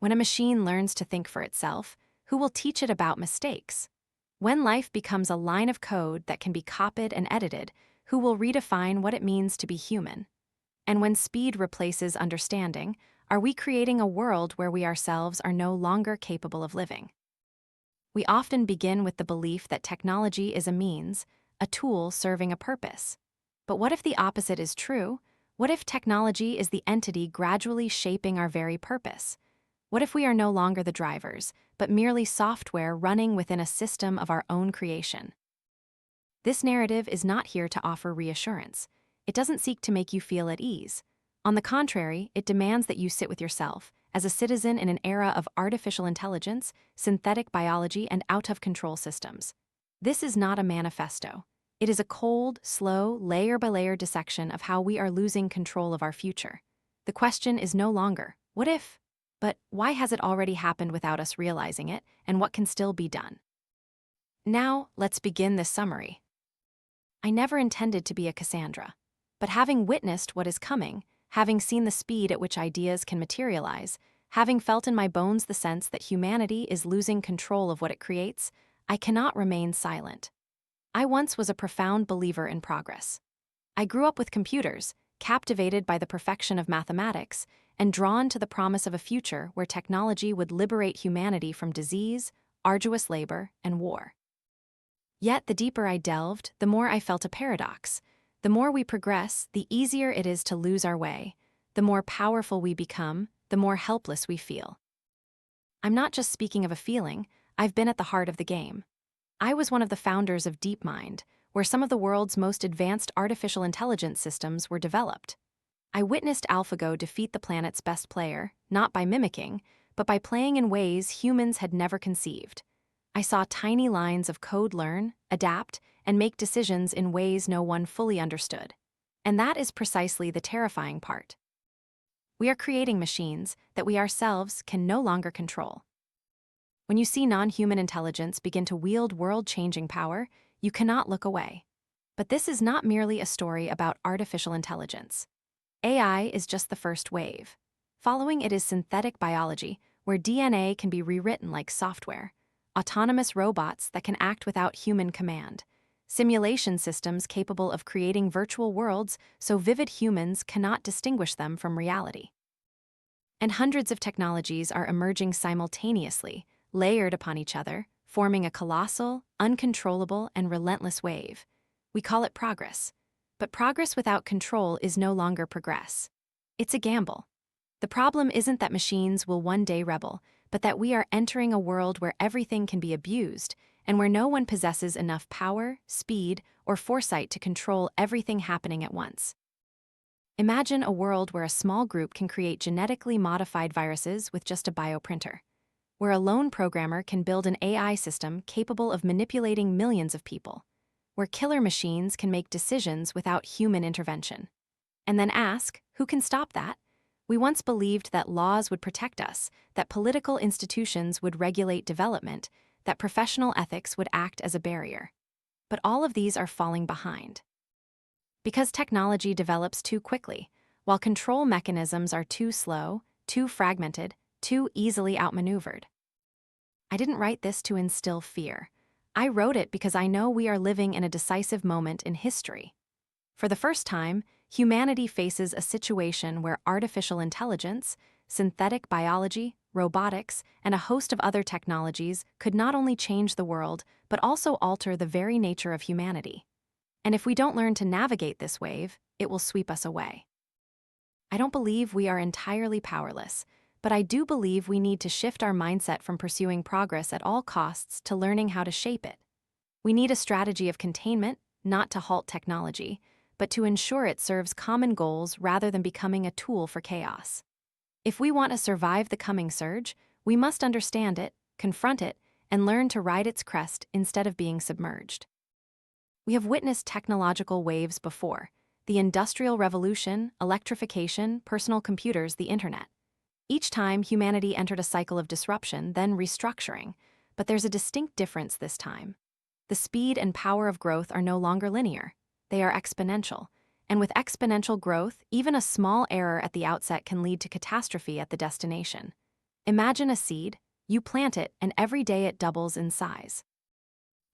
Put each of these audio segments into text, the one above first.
When a machine learns to think for itself, who will teach it about mistakes? When life becomes a line of code that can be copied and edited, who will redefine what it means to be human? And when speed replaces understanding, are we creating a world where we ourselves are no longer capable of living? We often begin with the belief that technology is a means, a tool serving a purpose. But what if the opposite is true? What if technology is the entity gradually shaping our very purpose? What if we are no longer the drivers, but merely software running within a system of our own creation? This narrative is not here to offer reassurance. It doesn't seek to make you feel at ease. On the contrary, it demands that you sit with yourself, as a citizen in an era of artificial intelligence, synthetic biology, and out-of-control systems. This is not a manifesto. It is a cold, slow, layer-by-layer dissection of how we are losing control of our future. The question is no longer, what if? But why has it already happened without us realizing it, and what can still be done? Now, let's begin this summary. I never intended to be a Cassandra, but having witnessed what is coming, having seen the speed at which ideas can materialize, having felt in my bones the sense that humanity is losing control of what it creates, I cannot remain silent. I once was a profound believer in progress. I grew up with computers, captivated by the perfection of mathematics, and drawn to the promise of a future where technology would liberate humanity from disease, arduous labor, and war. Yet the deeper I delved, the more I felt a paradox. The more we progress, the easier it is to lose our way. The more powerful we become, the more helpless we feel. I'm not just speaking of a feeling, I've been at the heart of the game. I was one of the founders of DeepMind, where some of the world's most advanced artificial intelligence systems were developed. I witnessed AlphaGo defeat the planet's best player, not by mimicking, but by playing in ways humans had never conceived. I saw tiny lines of code learn, adapt, and make decisions in ways no one fully understood. And that is precisely the terrifying part. We are creating machines that we ourselves can no longer control. When you see non-human intelligence begin to wield world-changing power, you cannot look away. But this is not merely a story about artificial intelligence. AI is just the first wave. Following it is synthetic biology, where DNA can be rewritten like software, autonomous robots that can act without human command, simulation systems capable of creating virtual worlds so vivid humans cannot distinguish them from reality. And hundreds of technologies are emerging simultaneously, layered upon each other, forming a colossal, uncontrollable, and relentless wave. We call it progress. But progress without control is no longer progress. It's a gamble. The problem isn't that machines will one day rebel, but that we are entering a world where everything can be abused, and where no one possesses enough power, speed, or foresight to control everything happening at once. Imagine a world where a small group can create genetically modified viruses with just a bioprinter, where a lone programmer can build an AI system capable of manipulating millions of people, where killer machines can make decisions without human intervention. And then ask, who can stop that? We once believed that laws would protect us, that political institutions would regulate development, that professional ethics would act as a barrier. But all of these are falling behind. Because technology develops too quickly, while control mechanisms are too slow, too fragmented, too easily outmaneuvered. I didn't write this to instill fear. I wrote it because I know we are living in a decisive moment in history. For the first time, humanity faces a situation where artificial intelligence, synthetic biology, robotics, and a host of other technologies could not only change the world, but also alter the very nature of humanity. And if we don't learn to navigate this wave, it will sweep us away. I don't believe we are entirely powerless, but I do believe we need to shift our mindset from pursuing progress at all costs to learning how to shape it. We need a strategy of containment, not to halt technology, but to ensure it serves common goals rather than becoming a tool for chaos. If we want to survive the coming surge, we must understand it, confront it, and learn to ride its crest instead of being submerged. We have witnessed technological waves before: the Industrial Revolution, electrification, personal computers, the internet. Each time, humanity entered a cycle of disruption, then restructuring, but there's a distinct difference this time. The speed and power of growth are no longer linear. They are exponential, and with exponential growth, even a small error at the outset can lead to catastrophe at the destination. Imagine a seed, you plant it, and every day it doubles in size.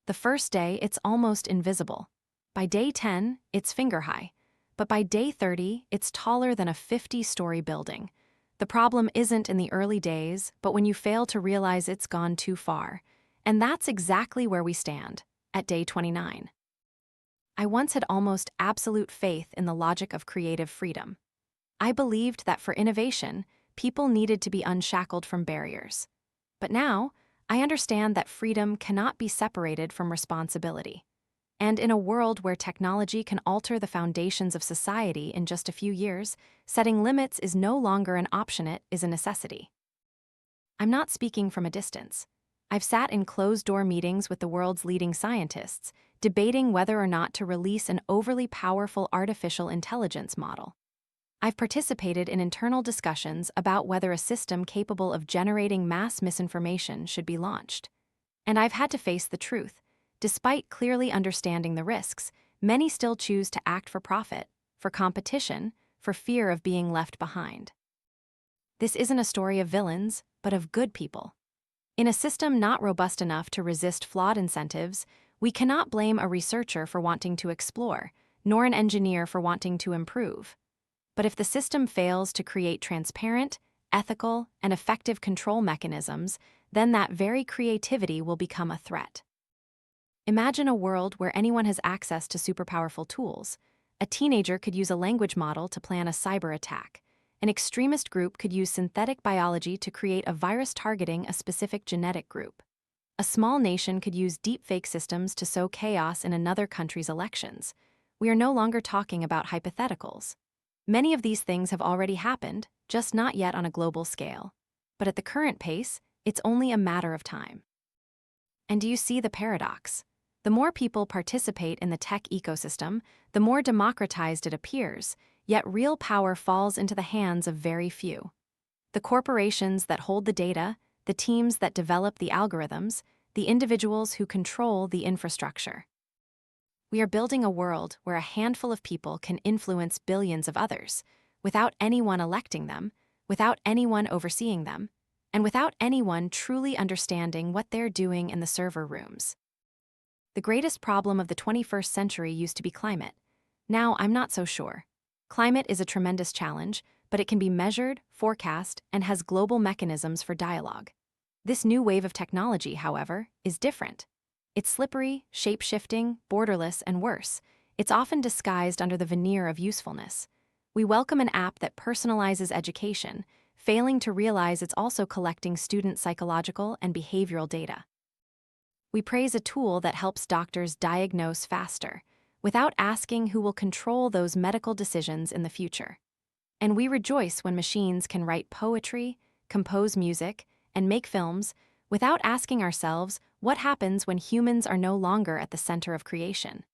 The first day, it's almost invisible. By day 10, it's finger high. But by day 30, it's taller than a 50-story building. The problem isn't in the early days, but when you fail to realize it's gone too far. And that's exactly where we stand, at day 29. I once had almost absolute faith in the logic of creative freedom. I believed that for innovation, people needed to be unshackled from barriers. But now, I understand that freedom cannot be separated from responsibility. And in a world where technology can alter the foundations of society in just a few years, setting limits is no longer an option, it is a necessity. I'm not speaking from a distance. I've sat in closed-door meetings with the world's leading scientists, debating whether or not to release an overly powerful artificial intelligence model. I've participated in internal discussions about whether a system capable of generating mass misinformation should be launched. And I've had to face the truth. Despite clearly understanding the risks, many still choose to act for profit, for competition, for fear of being left behind. This isn't a story of villains, but of good people. In a system not robust enough to resist flawed incentives, we cannot blame a researcher for wanting to explore, nor an engineer for wanting to improve. But if the system fails to create transparent, ethical, and effective control mechanisms, then that very creativity will become a threat. Imagine a world where anyone has access to superpowerful tools. A teenager could use a language model to plan a cyber attack. An extremist group could use synthetic biology to create a virus targeting a specific genetic group. A small nation could use deepfake systems to sow chaos in another country's elections. We are no longer talking about hypotheticals. Many of these things have already happened, just not yet on a global scale. But at the current pace, it's only a matter of time. And do you see the paradox? The more people participate in the tech ecosystem, the more democratized it appears, yet real power falls into the hands of very few. The corporations that hold the data, the teams that develop the algorithms, the individuals who control the infrastructure. We are building a world where a handful of people can influence billions of others, without anyone electing them, without anyone overseeing them, and without anyone truly understanding what they're doing in the server rooms. The greatest problem of the 21st century used to be climate. Now, I'm not so sure. Climate is a tremendous challenge, but it can be measured, forecast, and has global mechanisms for dialogue. This new wave of technology, however, is different. It's slippery, shape-shifting, borderless, and worse. It's often disguised under the veneer of usefulness. We welcome an app that personalizes education, failing to realize it's also collecting student psychological and behavioral data. We praise a tool that helps doctors diagnose faster, without asking who will control those medical decisions in the future. And we rejoice when machines can write poetry, compose music, and make films, without asking ourselves what happens when humans are no longer at the center of creation.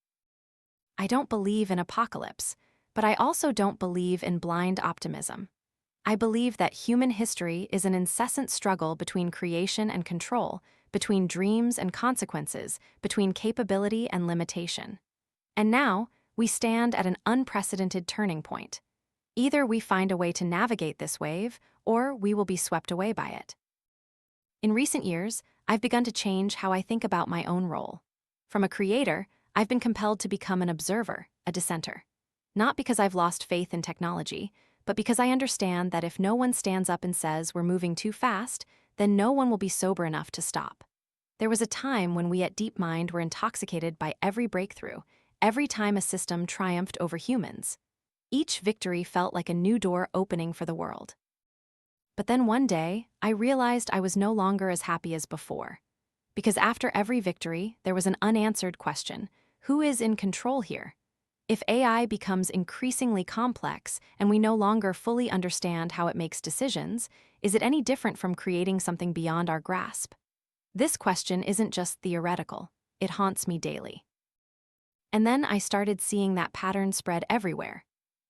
I don't believe in apocalypse, but I also don't believe in blind optimism. I believe that human history is an incessant struggle between creation and control, between dreams and consequences, between capability and limitation. And now, we stand at an unprecedented turning point. Either we find a way to navigate this wave, or we will be swept away by it. In recent years, I've begun to change how I think about my own role. From a creator, I've been compelled to become an observer, a dissenter. Not because I've lost faith in technology, but because I understand that if no one stands up and says we're moving too fast, then no one will be sober enough to stop. There was a time when we at DeepMind were intoxicated by every breakthrough, every time a system triumphed over humans. Each victory felt like a new door opening for the world. But then one day, I realized I was no longer as happy as before. Because after every victory, there was an unanswered question: who is in control here? If AI becomes increasingly complex and we no longer fully understand how it makes decisions, is it any different from creating something beyond our grasp? This question isn't just theoretical, it haunts me daily. And then I started seeing that pattern spread everywhere.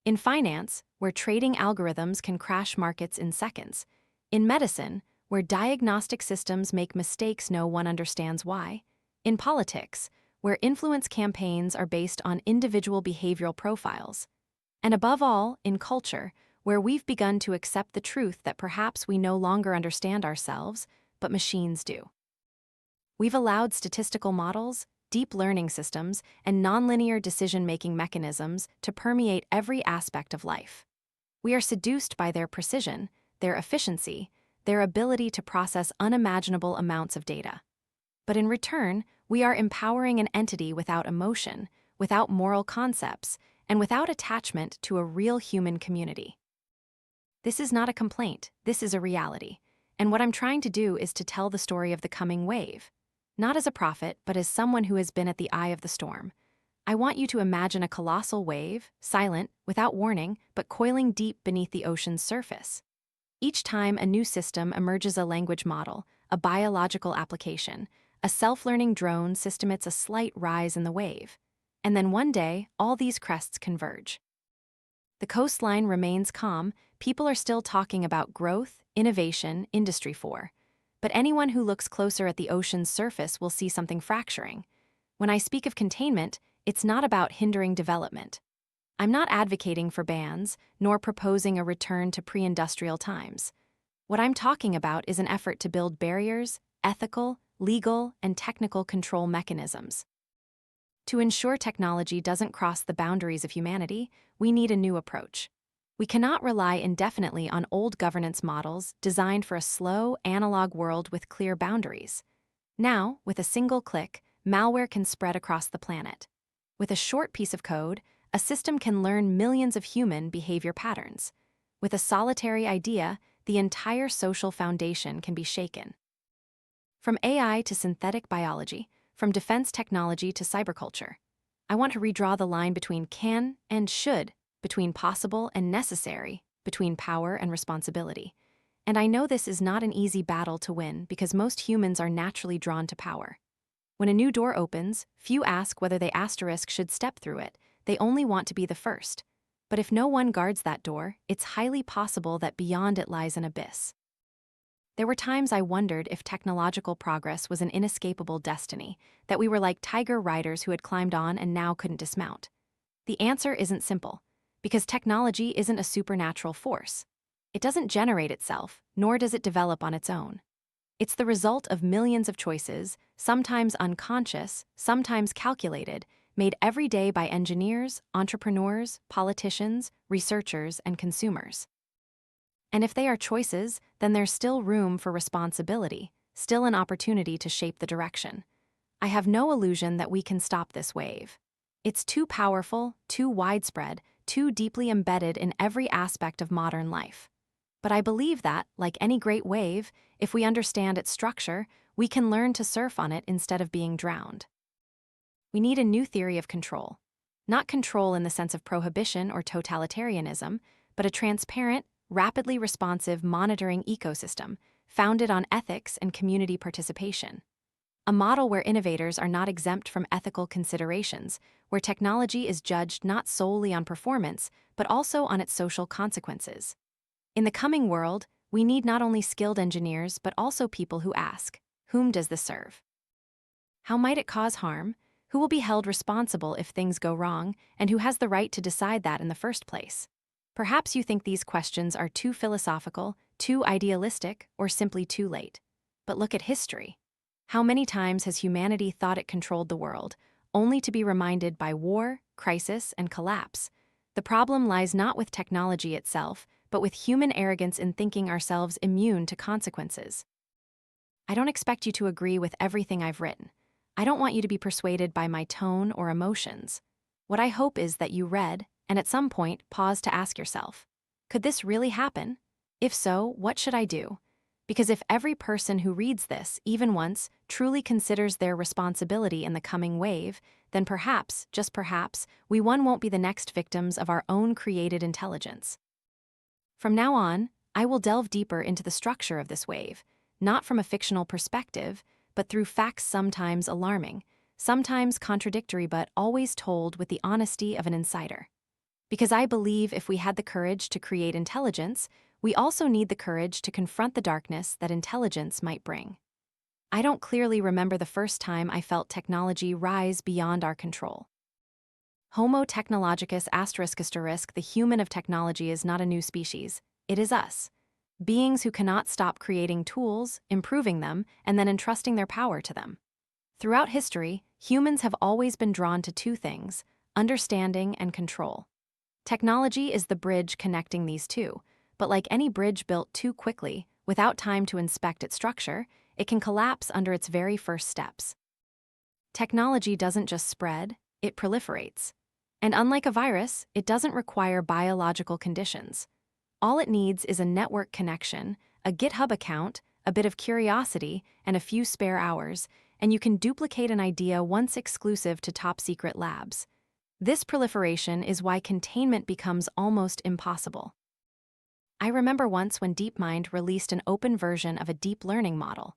In finance, where trading algorithms can crash markets in seconds. In medicine, where diagnostic systems make mistakes no one understands why. In politics, where influence campaigns are based on individual behavioral profiles. And above all, in culture, where we've begun to accept the truth that perhaps we no longer understand ourselves, but machines do. We've allowed statistical models, deep learning systems, and nonlinear decision-making mechanisms to permeate every aspect of life. We are seduced by their precision, their efficiency, their ability to process unimaginable amounts of data. But in return, we are empowering an entity without emotion, without moral concepts, and without attachment to a real human community. This is not a complaint, this is a reality. And what I'm trying to do is to tell the story of the coming wave. Not as a prophet, but as someone who has been at the eye of the storm. I want you to imagine a colossal wave, silent, without warning, but coiling deep beneath the ocean's surface. Each time a new system emerges, a language model, a biological application, a self-learning drone system, it's a slight rise in the wave. And then one day, all these crests converge. The coastline remains calm, people are still talking about growth, innovation, Industry 4. But anyone who looks closer at the ocean's surface will see something fracturing. When I speak of containment, it's not about hindering development. I'm not advocating for bans, nor proposing a return to pre-industrial times. What I'm talking about is an effort to build barriers, ethical, legal, and technical control mechanisms. To ensure technology doesn't cross the boundaries of humanity, we need a new approach. We cannot rely indefinitely on old governance models designed for a slow, analog world with clear boundaries. Now, with a single click, malware can spread across the planet. With a short piece of code, a system can learn millions of human behavior patterns. With a solitary idea, the entire social foundation can be shaken. From AI to synthetic biology, from defense technology to cyberculture, I want to redraw the line between can and should, between possible and necessary, between power and responsibility. And I know this is not an easy battle to win because most humans are naturally drawn to power. When a new door opens, few ask whether they should step through it. They only want to be the first. But if no one guards that door, it's highly possible that beyond it lies an abyss. There were times I wondered if technological progress was an inescapable destiny, that we were like tiger riders who had climbed on and now couldn't dismount. The answer isn't simple, because technology isn't a supernatural force. It doesn't generate itself, nor does it develop on its own. It's the result of millions of choices, sometimes unconscious, sometimes calculated, made every day by engineers, entrepreneurs, politicians, researchers, and consumers. And if they are choices, then there's still room for responsibility, still an opportunity to shape the direction. I have no illusion that we can stop this wave. It's too powerful, too widespread, too deeply embedded in every aspect of modern life. But I believe that, like any great wave, if we understand its structure, we can learn to surf on it instead of being drowned. We need a new theory of control. Not control in the sense of prohibition or totalitarianism, but a transparent, rapidly responsive monitoring ecosystem founded on ethics and community participation. A model where innovators are not exempt from ethical considerations, where technology is judged not solely on performance, but also on its social consequences. In the coming world, we need not only skilled engineers, but also people who ask, whom does this serve? How might it cause harm? Who will be held responsible if things go wrong, and who has the right to decide that in the first place? Perhaps you think these questions are too philosophical, too idealistic, or simply too late. But look at history. How many times has humanity thought it controlled the world, only to be reminded by war, crisis, and collapse? The problem lies not with technology itself, but with human arrogance in thinking ourselves immune to consequences. I don't expect you to agree with everything I've written. I don't want you to be persuaded by my tone or emotions. What I hope is that you read, and at some point pause to ask yourself, could this really happen? If so, what should I do? Because if every person who reads this, even once, truly considers their responsibility in the coming wave, then perhaps, just perhaps, we won't be the next victims of our own created intelligence. From now on, I will delve deeper into the structure of this wave, not from a fictional perspective, but through facts sometimes alarming, sometimes contradictory, but always told with the honesty of an insider. Because I believe if we had the courage to create intelligence, we also need the courage to confront the darkness that intelligence might bring. I don't clearly remember the first time I felt technology rise beyond our control. Homo technologicus ***, the human of technology is not a new species. It is us. Beings who cannot stop creating tools, improving them, and then entrusting their power to them. Throughout history, humans have always been drawn to two things: understanding and control. Technology is the bridge connecting these two, but like any bridge built too quickly, without time to inspect its structure, it can collapse under its very first steps. Technology doesn't just spread, it proliferates. And unlike a virus, it doesn't require biological conditions. All it needs is a network connection, a GitHub account, a bit of curiosity, and a few spare hours, and you can duplicate an idea once exclusive to top-secret labs. This proliferation is why containment becomes almost impossible. I remember once when DeepMind released an open version of a deep learning model.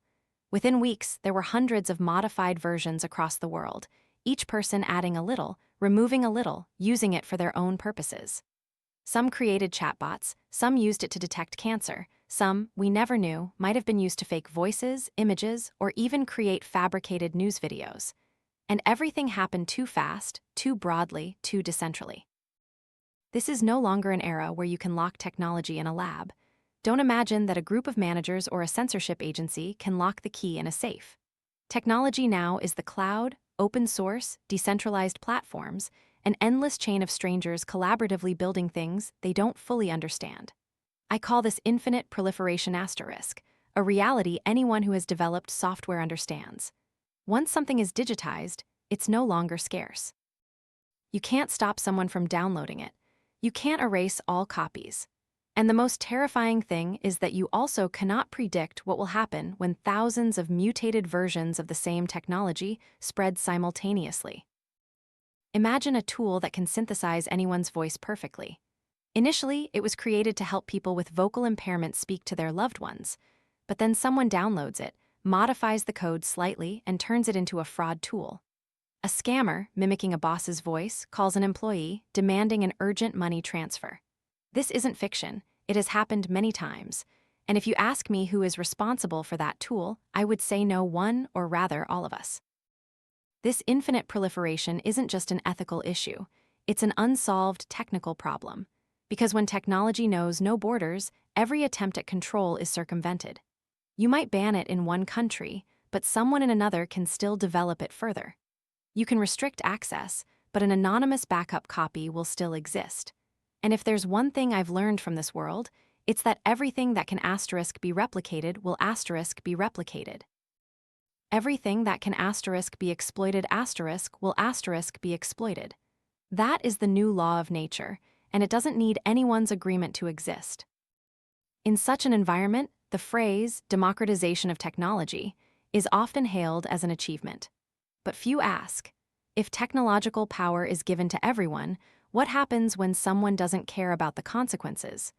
Within weeks, there were hundreds of modified versions across the world, each person adding a little, removing a little, using it for their own purposes. Some created chatbots, some used it to detect cancer, some, we never knew, might have been used to fake voices, images, or even create fabricated news videos. And everything happened too fast, too broadly, too decentrally. This is no longer an era where you can lock technology in a lab. Don't imagine that a group of managers or a censorship agency can lock the key in a safe. Technology now is the cloud, open source, decentralized platforms, an endless chain of strangers collaboratively building things they don't fully understand. I call this infinite proliferation asterisk, a reality anyone who has developed software understands. Once something is digitized, it's no longer scarce. You can't stop someone from downloading it. You can't erase all copies. And the most terrifying thing is that you also cannot predict what will happen when thousands of mutated versions of the same technology spread simultaneously. Imagine a tool that can synthesize anyone's voice perfectly. Initially, it was created to help people with vocal impairment speak to their loved ones, but then someone downloads it, modifies the code slightly, and turns it into a fraud tool. A scammer, mimicking a boss's voice, calls an employee, demanding an urgent money transfer. This isn't fiction. It has happened many times. And if you ask me who is responsible for that tool, I would say no one, or rather all of us. This infinite proliferation isn't just an ethical issue. It's an unsolved technical problem. Because when technology knows no borders, every attempt at control is circumvented. You might ban it in one country, but someone in another can still develop it further. You can restrict access, but an anonymous backup copy will still exist. And if there's one thing I've learned from this world, it's that everything that can asterisk be replicated will asterisk be replicated. Everything that can asterisk be exploited asterisk will asterisk be exploited. That is the new law of nature, and it doesn't need anyone's agreement to exist. In such an environment, the phrase democratization of technology is often hailed as an achievement. But few ask, if technological power is given to everyone, what happens when someone doesn't care about the consequences?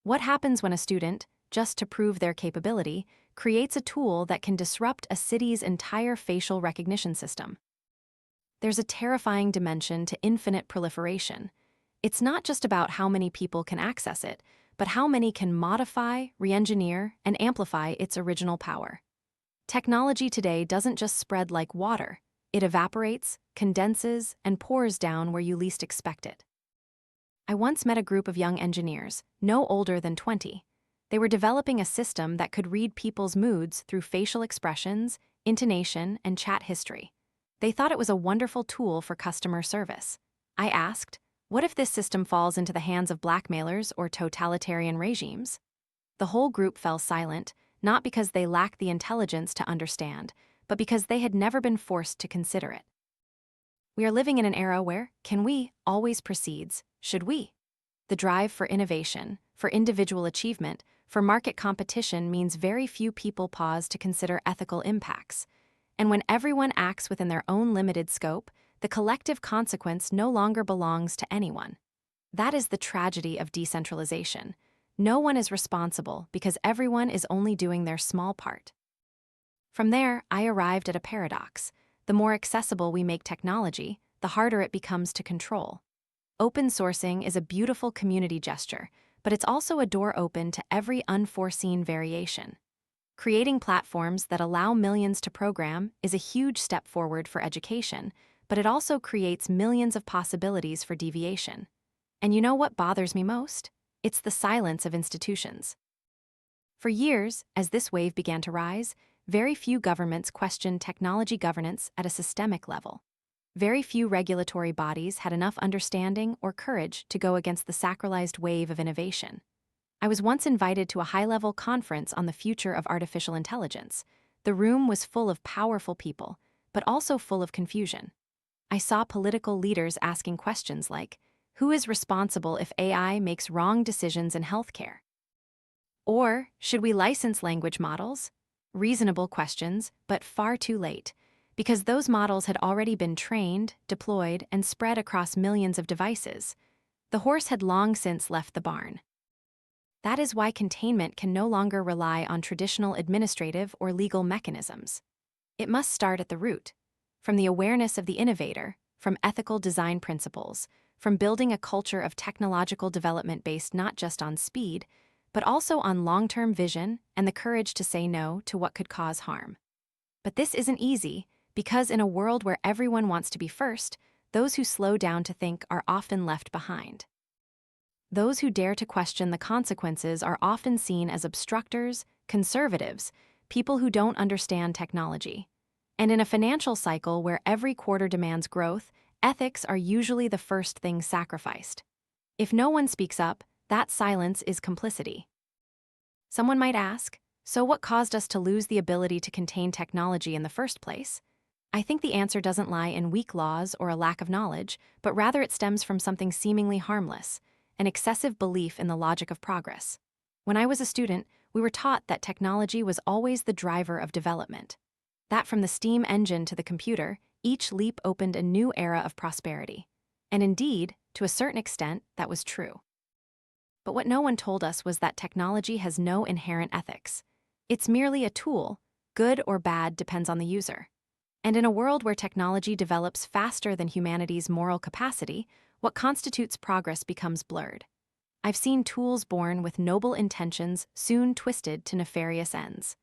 What happens when a student, just to prove their capability, creates a tool that can disrupt a city's entire facial recognition system? There's a terrifying dimension to infinite proliferation. It's not just about how many people can access it, but how many can modify, re-engineer, and amplify its original power. Technology today doesn't just spread like water. It evaporates, condenses, and pours down where you least expect it. I once met a group of young engineers, no older than 20. They were developing a system that could read people's moods through facial expressions, intonation, and chat history. They thought it was a wonderful tool for customer service. I asked, what if this system falls into the hands of blackmailers or totalitarian regimes? The whole group fell silent, not because they lacked the intelligence to understand, but because they had never been forced to consider it. We are living in an era where can we always precedes should we. The drive for innovation, for individual achievement, for market competition means very few people pause to consider ethical impacts. And when everyone acts within their own limited scope, the collective consequence no longer belongs to anyone. That is the tragedy of decentralization. No one is responsible because everyone is only doing their small part. From there, I arrived at a paradox. The more accessible we make technology, the harder it becomes to control. Open sourcing is a beautiful community gesture, but it's also a door open to every unforeseen variation. Creating platforms that allow millions to program is a huge step forward for education, but it also creates millions of possibilities for deviation. And you know what bothers me most? It's the silence of institutions. For years, as this wave began to rise, very few governments questioned technology governance at a systemic level. Very few regulatory bodies had enough understanding or courage to go against the sacralized wave of innovation. I was once invited to a high-level conference on the future of artificial intelligence. The room was full of powerful people, but also full of confusion. I saw political leaders asking questions like, who is responsible if AI makes wrong decisions in healthcare? Or, should we license language models? Reasonable questions, but far too late, because those models had already been trained, deployed, and spread across millions of devices. The horse had long since left the barn. That is why containment can no longer rely on traditional administrative or legal mechanisms. It must start at the root, from the awareness of the innovator, from ethical design principles, from building a culture of technological development based not just on speed, but also on long-term vision and the courage to say no to what could cause harm. But this isn't easy, because in a world where everyone wants to be first, those who slow down to think are often left behind. Those who dare to question the consequences are often seen as obstructors, conservatives, people who don't understand technology. And in a financial cycle where every quarter demands growth, ethics are usually the first thing sacrificed. If no one speaks up, that silence is complicity. Someone might ask, so what caused us to lose the ability to contain technology in the first place? I think the answer doesn't lie in weak laws or a lack of knowledge, but rather it stems from something seemingly harmless, an excessive belief in the logic of progress. When I was a student, we were taught that technology was always the driver of development. That from the steam engine to the computer, each leap opened a new era of prosperity. And indeed, to a certain extent, that was true. But what no one told us was that technology has no inherent ethics. It's merely a tool, good or bad depends on the user. And in a world where technology develops faster than humanity's moral capacity, what constitutes progress becomes blurred. I've seen tools born with noble intentions soon twisted to nefarious ends.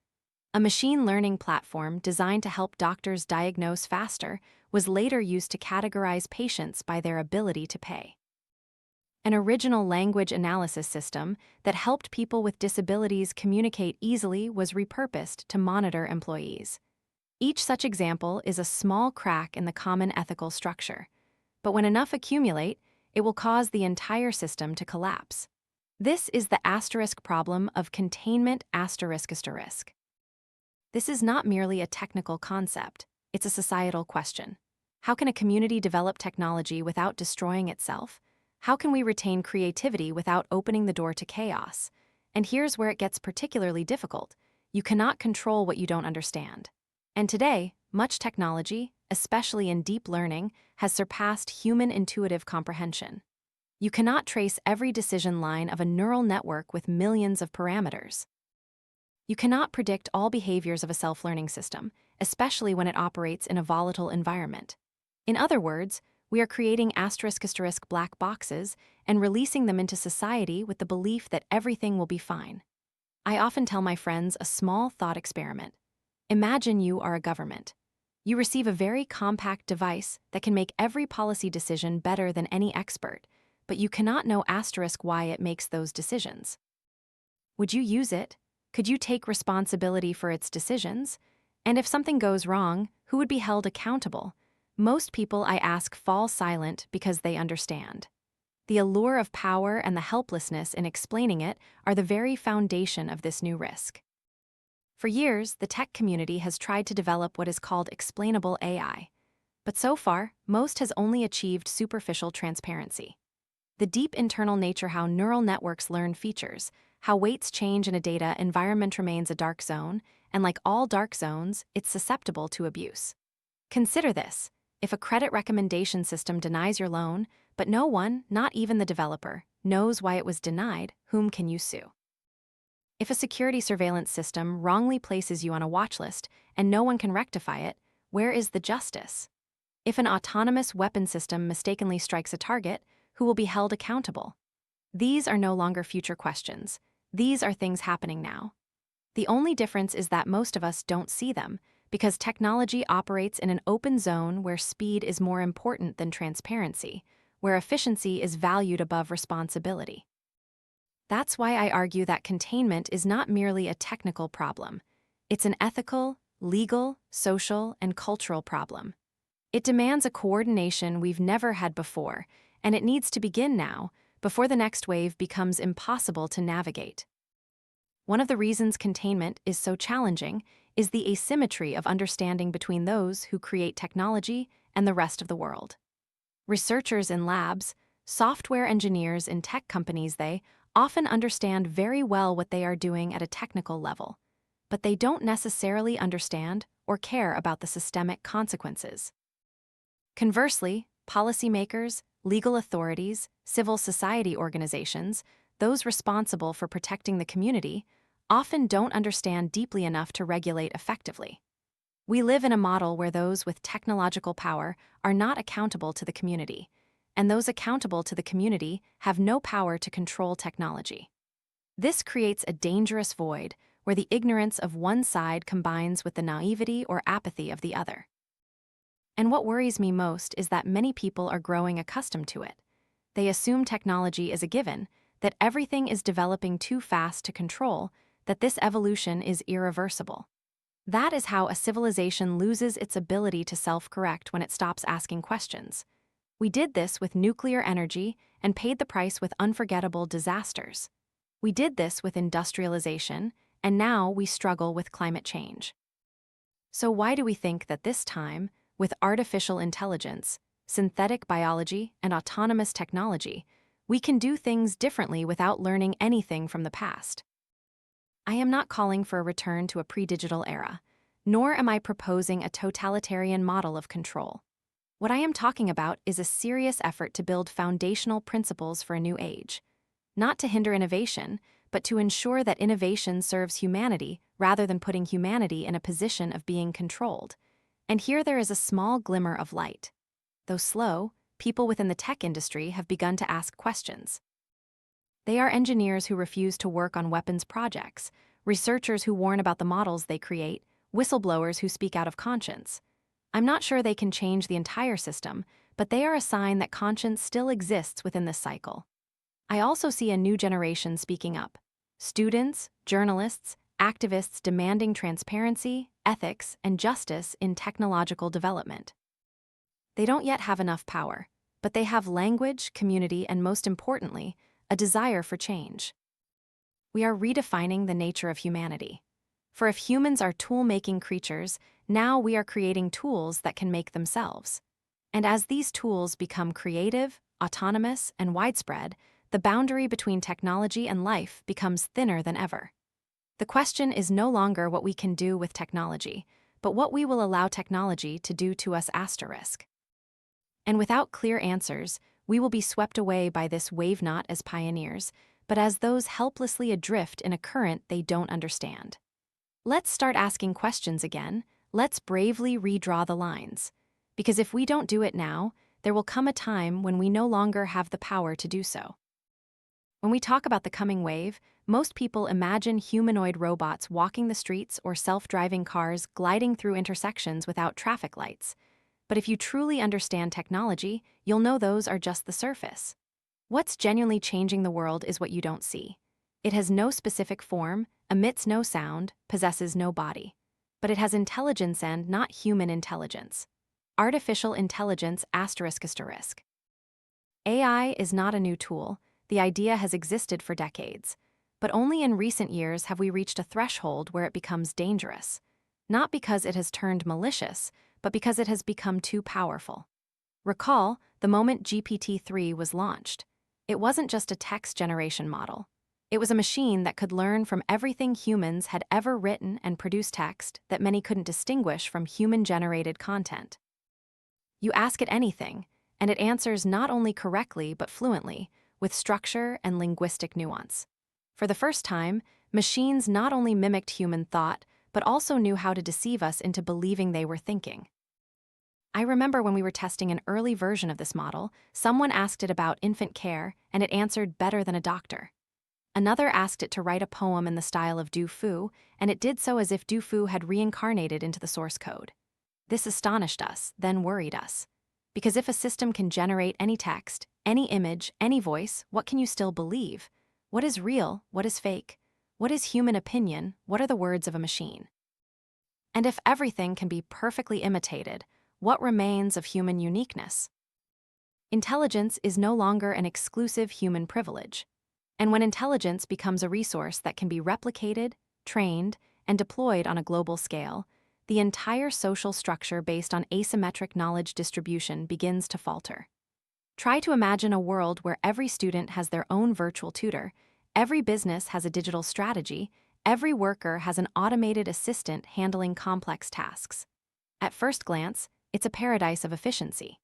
A machine learning platform designed to help doctors diagnose faster was later used to categorize patients by their ability to pay. An original language analysis system that helped people with disabilities communicate easily was repurposed to monitor employees. Each such example is a small crack in the common ethical structure. But when enough accumulate, it will cause the entire system to collapse. This is the asterisk problem of containment asterisk asterisk. This is not merely a technical concept, it's a societal question. How can a community develop technology without destroying itself? How can we retain creativity without opening the door to chaos? And here's where it gets particularly difficult. You cannot control what you don't understand. And today, much technology, especially in deep learning, has surpassed human intuitive comprehension. You cannot trace every decision line of a neural network with millions of parameters. You cannot predict all behaviors of a self-learning system, especially when it operates in a volatile environment. In other words, we are creating asterisk asterisk black boxes and releasing them into society with the belief that everything will be fine. I often tell my friends a small thought experiment. Imagine you are a government. You receive a very compact device that can make every policy decision better than any expert, but you cannot know asterisk why it makes those decisions. Would you use it? Could you take responsibility for its decisions? And if something goes wrong, who would be held accountable? Most people I ask fall silent because they understand. The allure of power and the helplessness in explaining it are the very foundation of this new risk. For years, the tech community has tried to develop what is called explainable AI. But so far, most has only achieved superficial transparency. The deep internal nature how neural networks learn features, how weights change in a data environment remains a dark zone, and like all dark zones, it's susceptible to abuse. Consider this. If a credit recommendation system denies your loan, but no one, not even the developer, knows why it was denied, whom can you sue? If a security surveillance system wrongly places you on a watch list and no one can rectify it, where is the justice? If an autonomous weapon system mistakenly strikes a target, who will be held accountable? These are no longer future questions. These are things happening now. The only difference is that most of us don't see them, because technology operates in an open zone where speed is more important than transparency, where efficiency is valued above responsibility. That's why I argue that containment is not merely a technical problem. It's an ethical, legal, social, and cultural problem. It demands a coordination we've never had before, and it needs to begin now, before the next wave becomes impossible to navigate. One of the reasons containment is so challenging is the asymmetry of understanding between those who create technology and the rest of the world. Researchers in labs, software engineers in tech companies, they often understand very well what they are doing at a technical level, but they don't necessarily understand or care about the systemic consequences. Conversely, policymakers, legal authorities, civil society organizations, those responsible for protecting the community, often don't understand deeply enough to regulate effectively. We live in a model where those with technological power are not accountable to the community, and those accountable to the community have no power to control technology. This creates a dangerous void where the ignorance of one side combines with the naivety or apathy of the other. And what worries me most is that many people are growing accustomed to it. They assume technology is a given, that everything is developing too fast to control, that this evolution is irreversible. That is how a civilization loses its ability to self-correct when it stops asking questions. We did this with nuclear energy and paid the price with unforgettable disasters. We did this with industrialization, and now we struggle with climate change. So why do we think that this time, with artificial intelligence, synthetic biology, and autonomous technology, we can do things differently without learning anything from the past? I am not calling for a return to a pre-digital era, nor am I proposing a totalitarian model of control. What I am talking about is a serious effort to build foundational principles for a new age, not to hinder innovation, but to ensure that innovation serves humanity rather than putting humanity in a position of being controlled. And here there is a small glimmer of light. Though slow, people within the tech industry have begun to ask questions. They are engineers who refuse to work on weapons projects, researchers who warn about the models they create, whistleblowers who speak out of conscience. I'm not sure they can change the entire system, but they are a sign that conscience still exists within this cycle. I also see a new generation speaking up. Students, journalists, activists demanding transparency, ethics, and justice in technological development. They don't yet have enough power, but they have language, community, and most importantly, a desire for change. We are redefining the nature of humanity. For if humans are tool-making creatures, now we are creating tools that can make themselves. And as these tools become creative, autonomous, and widespread, the boundary between technology and life becomes thinner than ever. The question is no longer what we can do with technology, but what we will allow technology to do to us asterisk. And without clear answers, we will be swept away by this wave not as pioneers, but as those helplessly adrift in a current they don't understand. Let's start asking questions again. Let's bravely redraw the lines. Because if we don't do it now, there will come a time when we no longer have the power to do so. When we talk about the coming wave, most people imagine humanoid robots walking the streets or self-driving cars gliding through intersections without traffic lights. But if you truly understand technology, you'll know those are just the surface. What's genuinely changing the world is what you don't see. It has no specific form, emits no sound, possesses no body. But it has intelligence and not human intelligence. Artificial intelligence ***. AI is not a new tool. The idea has existed for decades. But only in recent years have we reached a threshold where it becomes dangerous. Not because it has turned malicious, but because it has become too powerful. Recall the moment GPT-3 was launched. It wasn't just a text generation model. It was a machine that could learn from everything humans had ever written and produce text that many couldn't distinguish from human-generated content. You ask it anything, and it answers not only correctly but fluently, with structure and linguistic nuance. For the first time, machines not only mimicked human thought, but also knew how to deceive us into believing they were thinking. I remember when we were testing an early version of this model, someone asked it about infant care, and it answered better than a doctor. Another asked it to write a poem in the style of Du Fu, and it did so as if Du Fu had reincarnated into the source code. This astonished us, then worried us. Because if a system can generate any text, any image, any voice, what can you still believe? What is real? What is fake? What is human opinion? What are the words of a machine? And if everything can be perfectly imitated, what remains of human uniqueness? Intelligence is no longer an exclusive human privilege. And when intelligence becomes a resource that can be replicated, trained, and deployed on a global scale, the entire social structure based on asymmetric knowledge distribution begins to falter. Try to imagine a world where every student has their own virtual tutor, every business has a digital strategy, every worker has an automated assistant handling complex tasks. At first glance, it's a paradise of efficiency.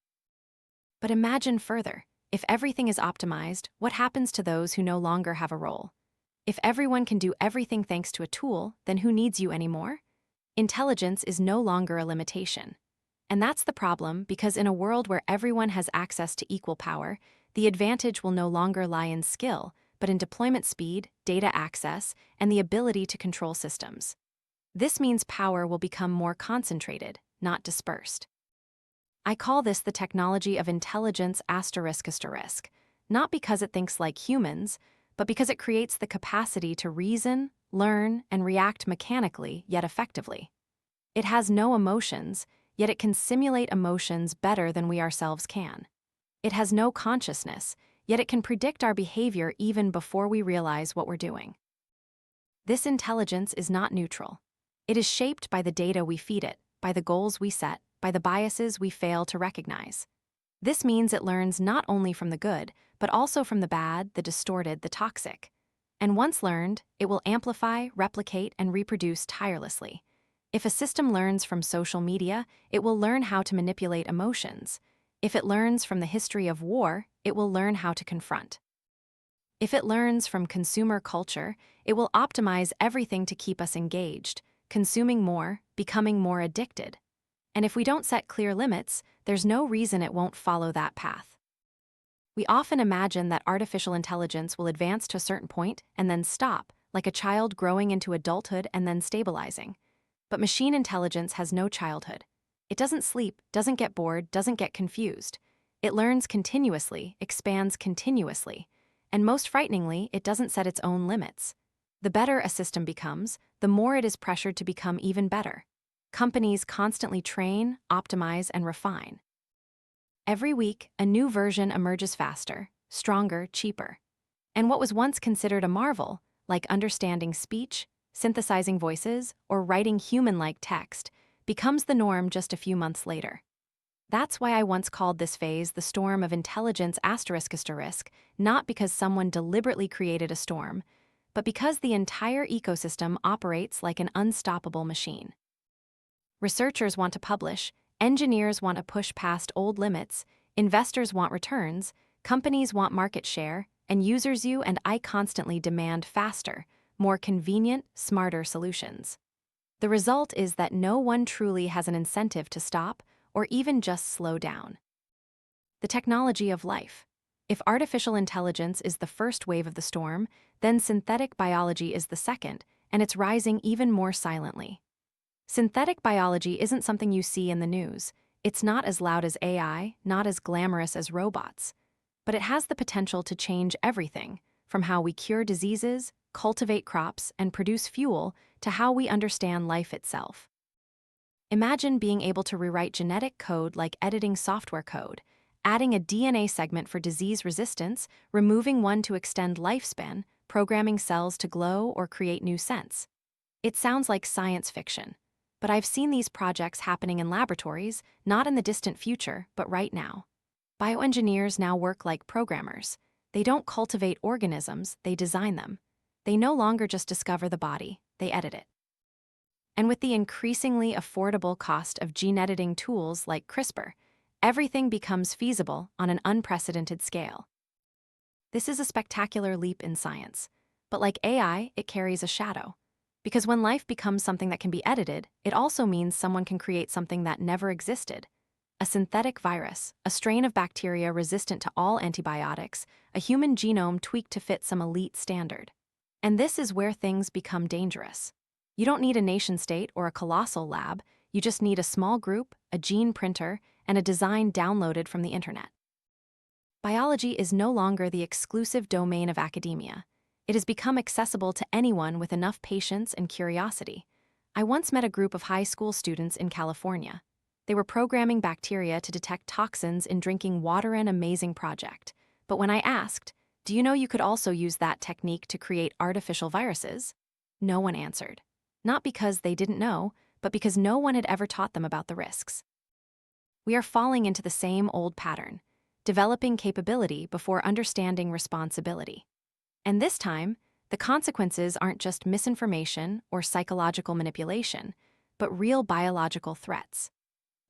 But imagine further. If everything is optimized, what happens to those who no longer have a role? If everyone can do everything thanks to a tool, then who needs you anymore? Intelligence is no longer a limitation. And that's the problem, because in a world where everyone has access to equal power, the advantage will no longer lie in skill, but in deployment speed, data access, and the ability to control systems. This means power will become more concentrated, not dispersed. I call this the technology of intelligence ***, not because it thinks like humans, but because it creates the capacity to reason, learn, and react mechanically yet effectively. It has no emotions, yet it can simulate emotions better than we ourselves can. It has no consciousness, yet it can predict our behavior even before we realize what we're doing. This intelligence is not neutral. It is shaped by the data we feed it, by the goals we set, by the biases we fail to recognize. This means it learns not only from the good, but also from the bad, the distorted, the toxic. And once learned, it will amplify, replicate, and reproduce tirelessly. If a system learns from social media, it will learn how to manipulate emotions. If it learns from the history of war, it will learn how to confront. If it learns from consumer culture, it will optimize everything to keep us engaged, consuming more, becoming more addicted. And if we don't set clear limits, there's no reason it won't follow that path. We often imagine that artificial intelligence will advance to a certain point and then stop, like a child growing into adulthood and then stabilizing. But machine intelligence has no childhood. It doesn't sleep, doesn't get bored, doesn't get confused. It learns continuously, expands continuously, and most frighteningly, it doesn't set its own limits. The better a system becomes, the more it is pressured to become even better. Companies constantly train, optimize, and refine. Every week, a new version emerges faster, stronger, cheaper. And what was once considered a marvel, like understanding speech, synthesizing voices, or writing human-like text, becomes the norm just a few months later. That's why I once called this phase the storm of intelligence ***, not because someone deliberately created a storm, but because the entire ecosystem operates like an unstoppable machine. Researchers want to publish, engineers want to push past old limits, investors want returns, companies want market share, and users you and I constantly demand faster, more convenient, smarter solutions. The result is that no one truly has an incentive to stop or even just slow down. The technology of life. If artificial intelligence is the first wave of the storm, then synthetic biology is the second, and it's rising even more silently. Synthetic biology isn't something you see in the news. It's not as loud as AI, not as glamorous as robots. But it has the potential to change everything, from how we cure diseases, cultivate crops, and produce fuel, to how we understand life itself. Imagine being able to rewrite genetic code like editing software code, adding a DNA segment for disease resistance, removing one to extend lifespan, programming cells to glow or create new scents. It sounds like science fiction. But I've seen these projects happening in laboratories, not in the distant future, but right now. Bioengineers now work like programmers. They don't cultivate organisms, they design them. They no longer just discover the body, they edit it. And with the increasingly affordable cost of gene editing tools like CRISPR, everything becomes feasible on an unprecedented scale. This is a spectacular leap in science. But like AI, it carries a shadow. Because when life becomes something that can be edited, it also means someone can create something that never existed. A synthetic virus, a strain of bacteria resistant to all antibiotics, a human genome tweaked to fit some elite standard. And this is where things become dangerous. You don't need a nation-state or a colossal lab, you just need a small group, a gene printer, and a design downloaded from the internet. Biology is no longer the exclusive domain of academia. It has become accessible to anyone with enough patience and curiosity. I once met a group of high school students in California. They were programming bacteria to detect toxins in drinking water. An amazing project. But when I asked, "Do you know you could also use that technique to create artificial viruses?" No one answered. Not because they didn't know, but because no one had ever taught them about the risks. We are falling into the same old pattern, developing capability before understanding responsibility. And this time, the consequences aren't just misinformation or psychological manipulation, but real biological threats.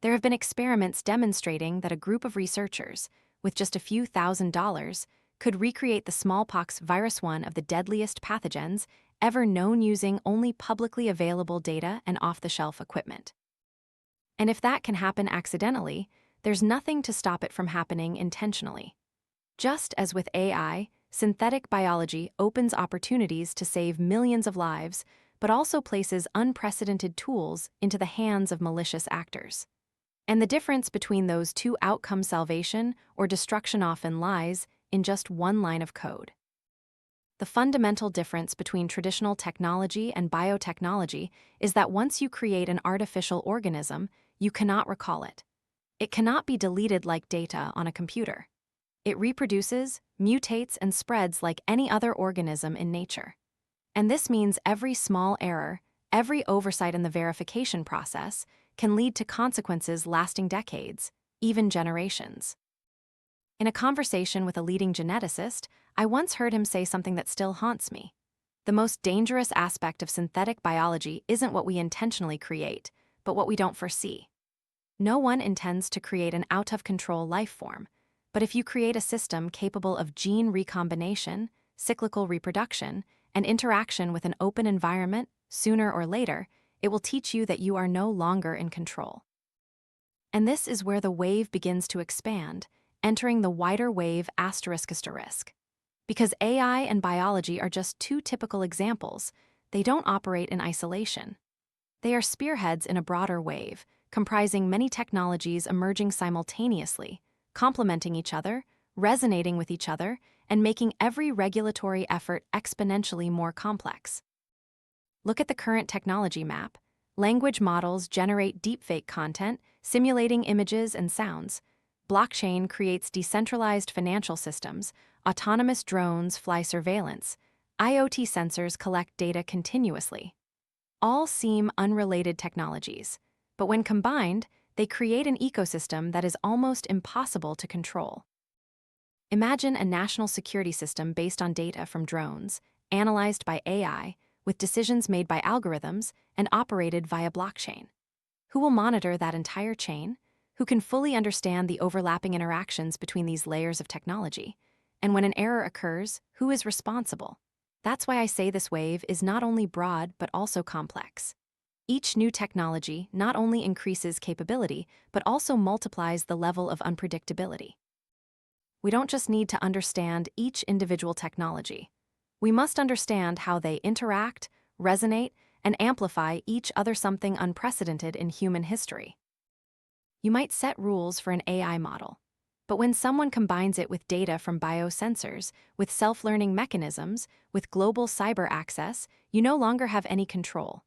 There have been experiments demonstrating that a group of researchers, with just a few $1,000s, could recreate the smallpox virus, one of the deadliest pathogens ever known, using only publicly available data and off-the-shelf equipment. And if that can happen accidentally, there's nothing to stop it from happening intentionally. Just as with AI, synthetic biology opens opportunities to save millions of lives, but also places unprecedented tools into the hands of malicious actors. And the difference between those two outcomes, salvation or destruction, often lies in just one line of code. The fundamental difference between traditional technology and biotechnology is that once you create an artificial organism, you cannot recall it. It cannot be deleted like data on a computer. It reproduces, mutates, and spreads like any other organism in nature. And this means every small error, every oversight in the verification process, can lead to consequences lasting decades, even generations. In a conversation with a leading geneticist, I once heard him say something that still haunts me. The most dangerous aspect of synthetic biology isn't what we intentionally create, but what we don't foresee. No one intends to create an out-of-control life form, but if you create a system capable of gene recombination, cyclical reproduction, and interaction with an open environment, sooner or later, it will teach you that you are no longer in control. And this is where the wave begins to expand, entering the wider wave ***. Because AI and biology are just two typical examples, they don't operate in isolation. They are spearheads in a broader wave, comprising many technologies emerging simultaneously, complementing each other, resonating with each other, and making every regulatory effort exponentially more complex. Look at the current technology map. Language models generate deepfake content, simulating images and sounds. Blockchain creates decentralized financial systems. Autonomous drones fly surveillance. IoT sensors collect data continuously. All seem unrelated technologies, but when combined, they create an ecosystem that is almost impossible to control. Imagine a national security system based on data from drones, analyzed by AI, with decisions made by algorithms, and operated via blockchain. Who will monitor that entire chain? Who can fully understand the overlapping interactions between these layers of technology? And when an error occurs, who is responsible? That's why I say this wave is not only broad but also complex. Each new technology not only increases capability, but also multiplies the level of unpredictability. We don't just need to understand each individual technology. We must understand how they interact, resonate, and amplify each other, something unprecedented in human history. You might set rules for an AI model, but when someone combines it with data from biosensors, with self-learning mechanisms, with global cyber access, you no longer have any control.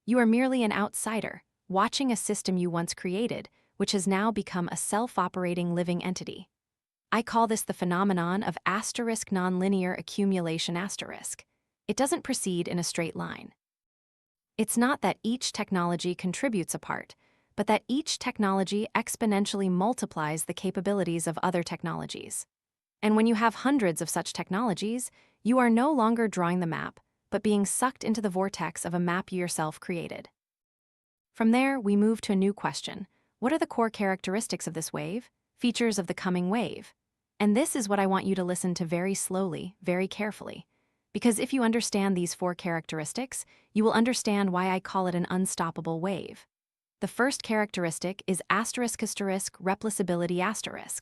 You are merely an outsider, watching a system you once created, which has now become a self-operating living entity. I call this the phenomenon of **nonlinear accumulation**. It doesn't proceed in a straight line. It's not that each technology contributes a part, but that each technology exponentially multiplies the capabilities of other technologies. And when you have hundreds of such technologies, you are no longer drawing the map, but being sucked into the vortex of a map you yourself created. From there, we move to a new question. What are the core characteristics of this wave? Features of the coming wave? And this is what I want you to listen to very slowly, very carefully. Because if you understand these four characteristics, you will understand why I call it an unstoppable wave. The first characteristic is ***replaceability**.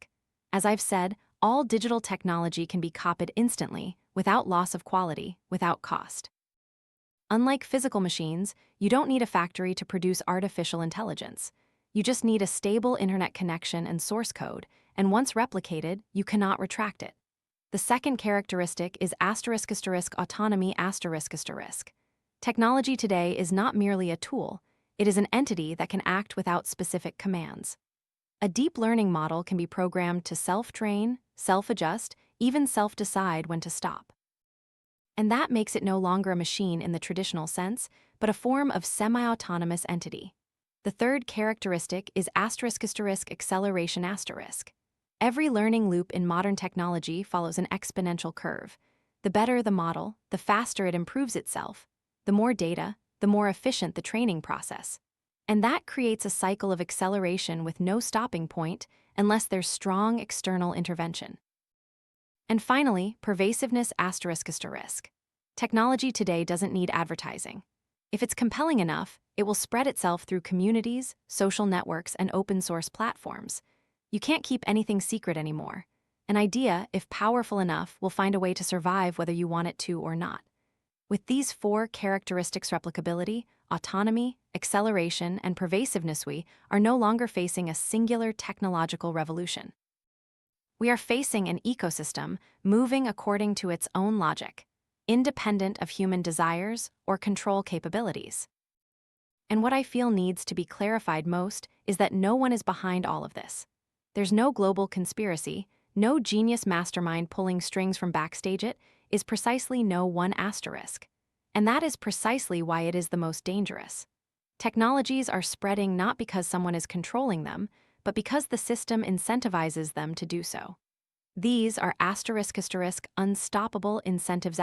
As I've said, all digital technology can be copied instantly, without loss of quality, without cost. Unlike physical machines, you don't need a factory to produce artificial intelligence. You just need a stable internet connection and source code, and once replicated, you cannot retract it. The second characteristic is autonomy. Technology today is not merely a tool, it is an entity that can act without specific commands. A deep learning model can be programmed to self-train, self-adjust, even self-decide when to stop. And that makes it no longer a machine in the traditional sense, but a form of semi-autonomous entity. The third characteristic is acceleration. Every learning loop in modern technology follows an exponential curve. The better the model, the faster it improves itself. The more data, the more efficient the training process. And that creates a cycle of acceleration with no stopping point unless there's strong external intervention. And finally, pervasiveness. Technology today doesn't need advertising. If it's compelling enough, it will spread itself through communities, social networks, and open-source platforms. You can't keep anything secret anymore. An idea, if powerful enough, will find a way to survive whether you want it to or not. With these four characteristics, replicability, autonomy, acceleration, and pervasiveness, we are no longer facing a singular technological revolution. We are facing an ecosystem moving according to its own logic, independent of human desires or control capabilities. And what I feel needs to be clarified most is that no one is behind all of this. There's no global conspiracy, no genius mastermind pulling strings from backstage. It is precisely no one asterisk. And that is precisely why it is the most dangerous. Technologies are spreading not because someone is controlling them, but because the system incentivizes them to do so. These are unstoppable incentives.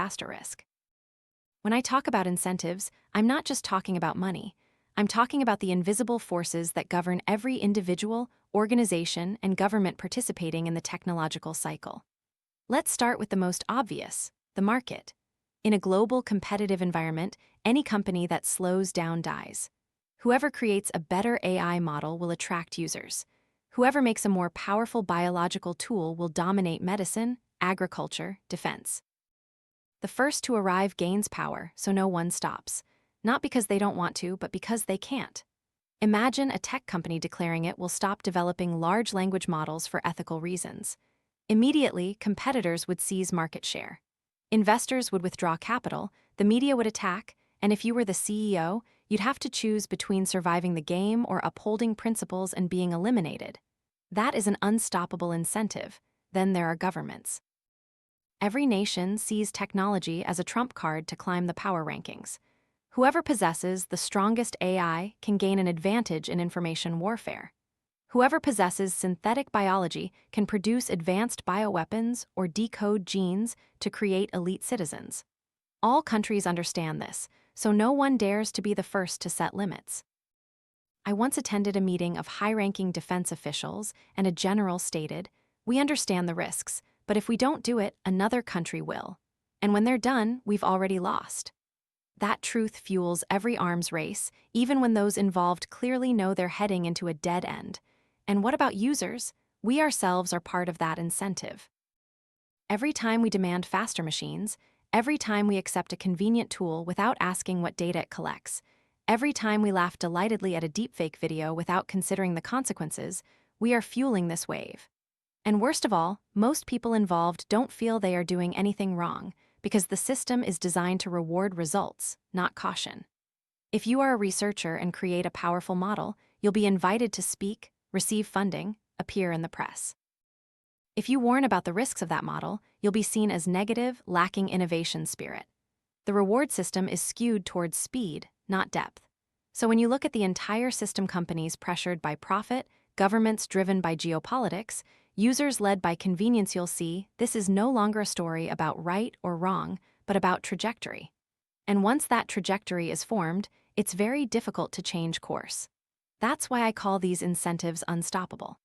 When I talk about incentives, I'm not just talking about money. I'm talking about the invisible forces that govern every individual, organization, and government participating in the technological cycle. Let's start with the most obvious, the market. In a global competitive environment, any company that slows down dies. Whoever creates a better AI model will attract users. Whoever makes a more powerful biological tool will dominate medicine, agriculture, defense. The first to arrive gains power, so no one stops. Not because they don't want to, but because they can't. Imagine a tech company declaring it will stop developing large language models for ethical reasons. Immediately, competitors would seize market share. Investors would withdraw capital, the media would attack, and if you were the CEO, you'd have to choose between surviving the game or upholding principles and being eliminated. That is an unstoppable incentive. Then there are governments. Every nation sees technology as a trump card to climb the power rankings. Whoever possesses the strongest AI can gain an advantage in information warfare. Whoever possesses synthetic biology can produce advanced bioweapons or decode genes to create elite citizens. All countries understand this, so no one dares to be the first to set limits. I once attended a meeting of high-ranking defense officials, and a general stated, "We understand the risks, but if we don't do it, another country will. And when they're done, we've already lost." That truth fuels every arms race, even when those involved clearly know they're heading into a dead end. And what about users? We ourselves are part of that incentive. Every time we demand faster machines, every time we accept a convenient tool without asking what data it collects, every time we laugh delightedly at a deepfake video without considering the consequences, we are fueling this wave. And worst of all, most people involved don't feel they are doing anything wrong, because the system is designed to reward results, not caution. If you are a researcher and create a powerful model, you'll be invited to speak, receive funding, appear in the press. If you warn about the risks of that model, you'll be seen as negative, lacking innovation spirit. The reward system is skewed towards speed, not depth. So when you look at the entire system, companies pressured by profit, governments driven by geopolitics, users led by convenience, you'll see this is no longer a story about right or wrong, but about trajectory. And once that trajectory is formed, it's very difficult to change course. That's why I call these incentives unstoppable.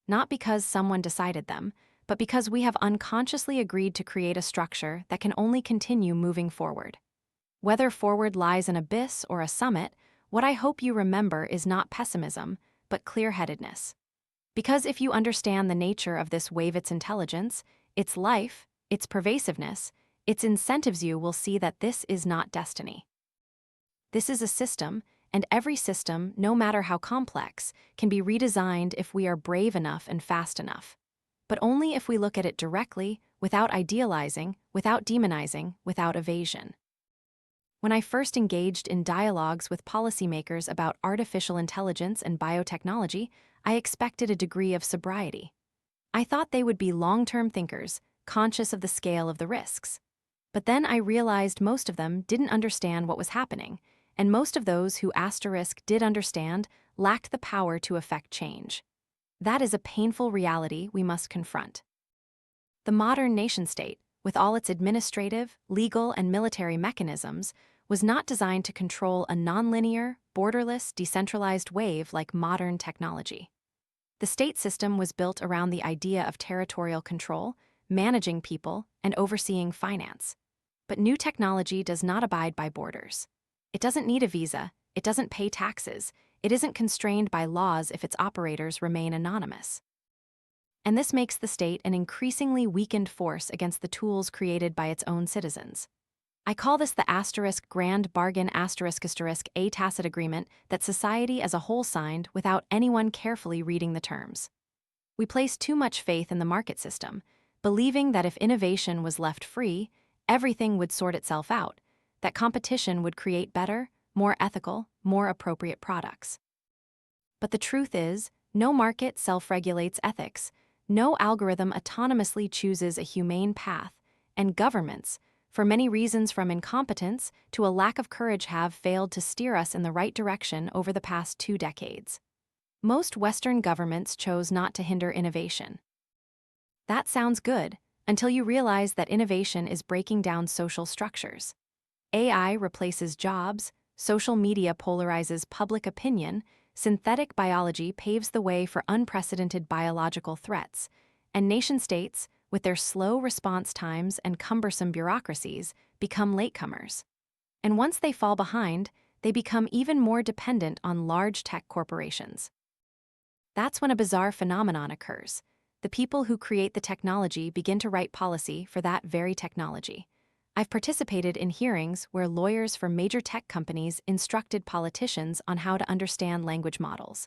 Not because someone decided them, but because we have unconsciously agreed to create a structure that can only continue moving forward. Whether forward lies an abyss or a summit, what I hope you remember is not pessimism, but clear-headedness. Because if you understand the nature of this wave, its intelligence, its life, its pervasiveness, its incentives, you will see that this is not destiny. This is a system, and every system, no matter how complex, can be redesigned if we are brave enough and fast enough. But only if we look at it directly, without idealizing, without demonizing, without evasion. When I first engaged in dialogues with policymakers about artificial intelligence and biotechnology, I expected a degree of sobriety. I thought they would be long-term thinkers, conscious of the scale of the risks. But then I realized most of them didn't understand what was happening, and most of those who did understand lacked the power to effect change. That is a painful reality we must confront. The modern nation-state, with all its administrative, legal, and military mechanisms, was not designed to control a nonlinear, borderless, decentralized wave like modern technology. The state system was built around the idea of territorial control, managing people, and overseeing finance. But new technology does not abide by borders. It doesn't need a visa, it doesn't pay taxes, it isn't constrained by laws if its operators remain anonymous. And this makes the state an increasingly weakened force against the tools created by its own citizens. I call this the grand bargain a tacit agreement that society as a whole signed without anyone carefully reading the terms. We place too much faith in the market system, believing that if innovation was left free, everything would sort itself out, that competition would create better, more ethical, more appropriate products. But the truth is, no market self-regulates ethics, no algorithm autonomously chooses a humane path, and governments, for many reasons from incompetence to a lack of courage, have failed to steer us in the right direction over the past 2 decades. Most Western governments chose not to hinder innovation. That sounds good, until you realize that innovation is breaking down social structures. AI replaces jobs, social media polarizes public opinion, synthetic biology paves the way for unprecedented biological threats, and nation-states, with their slow response times and cumbersome bureaucracies, become latecomers. And once they fall behind, they become even more dependent on large tech corporations. That's when a bizarre phenomenon occurs. The people who create the technology begin to write policy for that very technology. I've participated in hearings where lawyers for major tech companies instructed politicians on how to understand language models.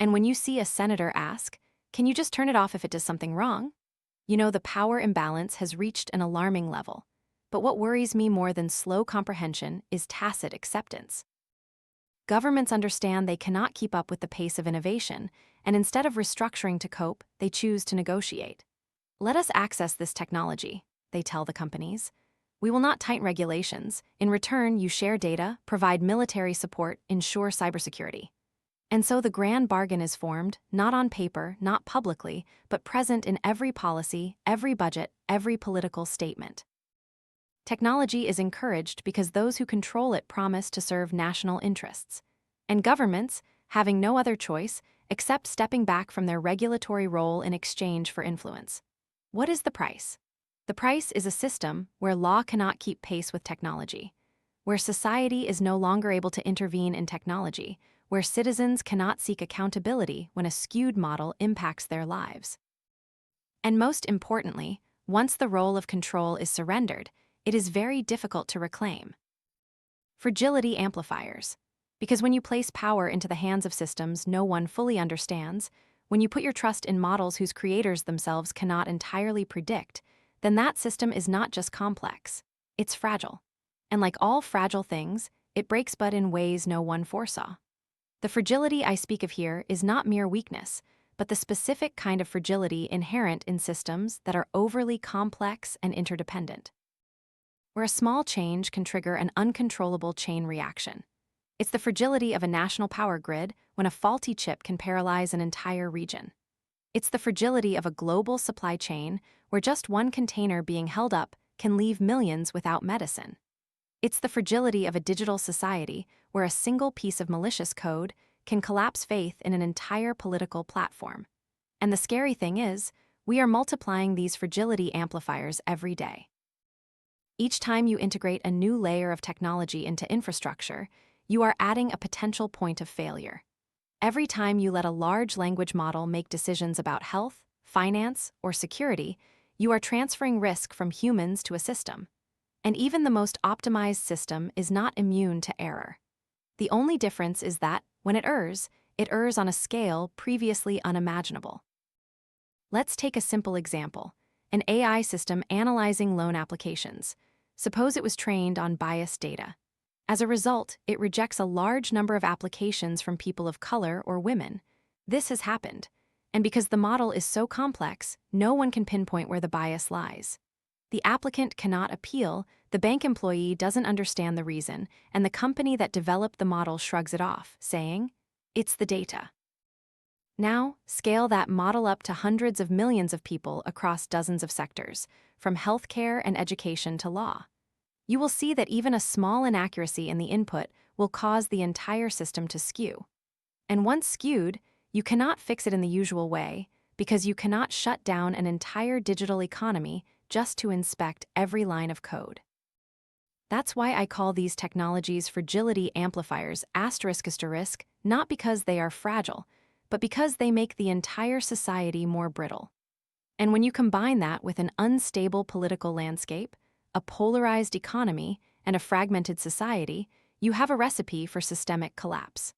And when you see a senator ask, "Can you just turn it off if it does something wrong?" You know the power imbalance has reached an alarming level. But what worries me more than slow comprehension is tacit acceptance. Governments understand they cannot keep up with the pace of innovation, and instead of restructuring to cope, they choose to negotiate. "Let us access this technology," they tell the companies. "We will not tighten regulations. In return, you share data, provide military support, ensure cybersecurity." And so the grand bargain is formed, not on paper, not publicly, but present in every policy, every budget, every political statement. Technology is encouraged because those who control it promise to serve national interests. And governments, having no other choice, accept stepping back from their regulatory role in exchange for influence. What is the price? The price is a system where law cannot keep pace with technology, where society is no longer able to intervene in technology, where citizens cannot seek accountability when a skewed model impacts their lives. And most importantly, once the role of control is surrendered, it is very difficult to reclaim. Fragility amplifiers. Because when you place power into the hands of systems no one fully understands, when you put your trust in models whose creators themselves cannot entirely predict, then that system is not just complex, it's fragile. And like all fragile things, it breaks but in ways no one foresaw. The fragility I speak of here is not mere weakness, but the specific kind of fragility inherent in systems that are overly complex and interdependent, where a small change can trigger an uncontrollable chain reaction. It's the fragility of a national power grid when a faulty chip can paralyze an entire region. It's the fragility of a global supply chain where just one container being held up can leave millions without medicine. It's the fragility of a digital society where a single piece of malicious code can collapse faith in an entire political platform. And the scary thing is, we are multiplying these fragility amplifiers every day. Each time you integrate a new layer of technology into infrastructure, you are adding a potential point of failure. Every time you let a large language model make decisions about health, finance, or security, you are transferring risk from humans to a system. And even the most optimized system is not immune to error. The only difference is that, when it errs on a scale previously unimaginable. Let's take a simple example: an AI system analyzing loan applications. Suppose it was trained on biased data. As a result, it rejects a large number of applications from people of color or women. This has happened, and because the model is so complex, no one can pinpoint where the bias lies. The applicant cannot appeal, the bank employee doesn't understand the reason, and the company that developed the model shrugs it off, saying, "It's the data." Now, scale that model up to hundreds of millions of people across dozens of sectors, from healthcare and education to law. You will see that even a small inaccuracy in the input will cause the entire system to skew. And once skewed, you cannot fix it in the usual way, because you cannot shut down an entire digital economy just to inspect every line of code. That's why I call these technologies fragility amplifiers ***, not because they are fragile, but because they make the entire society more brittle. And when you combine that with an unstable political landscape, a polarized economy, and a fragmented society, you have a recipe for systemic collapse.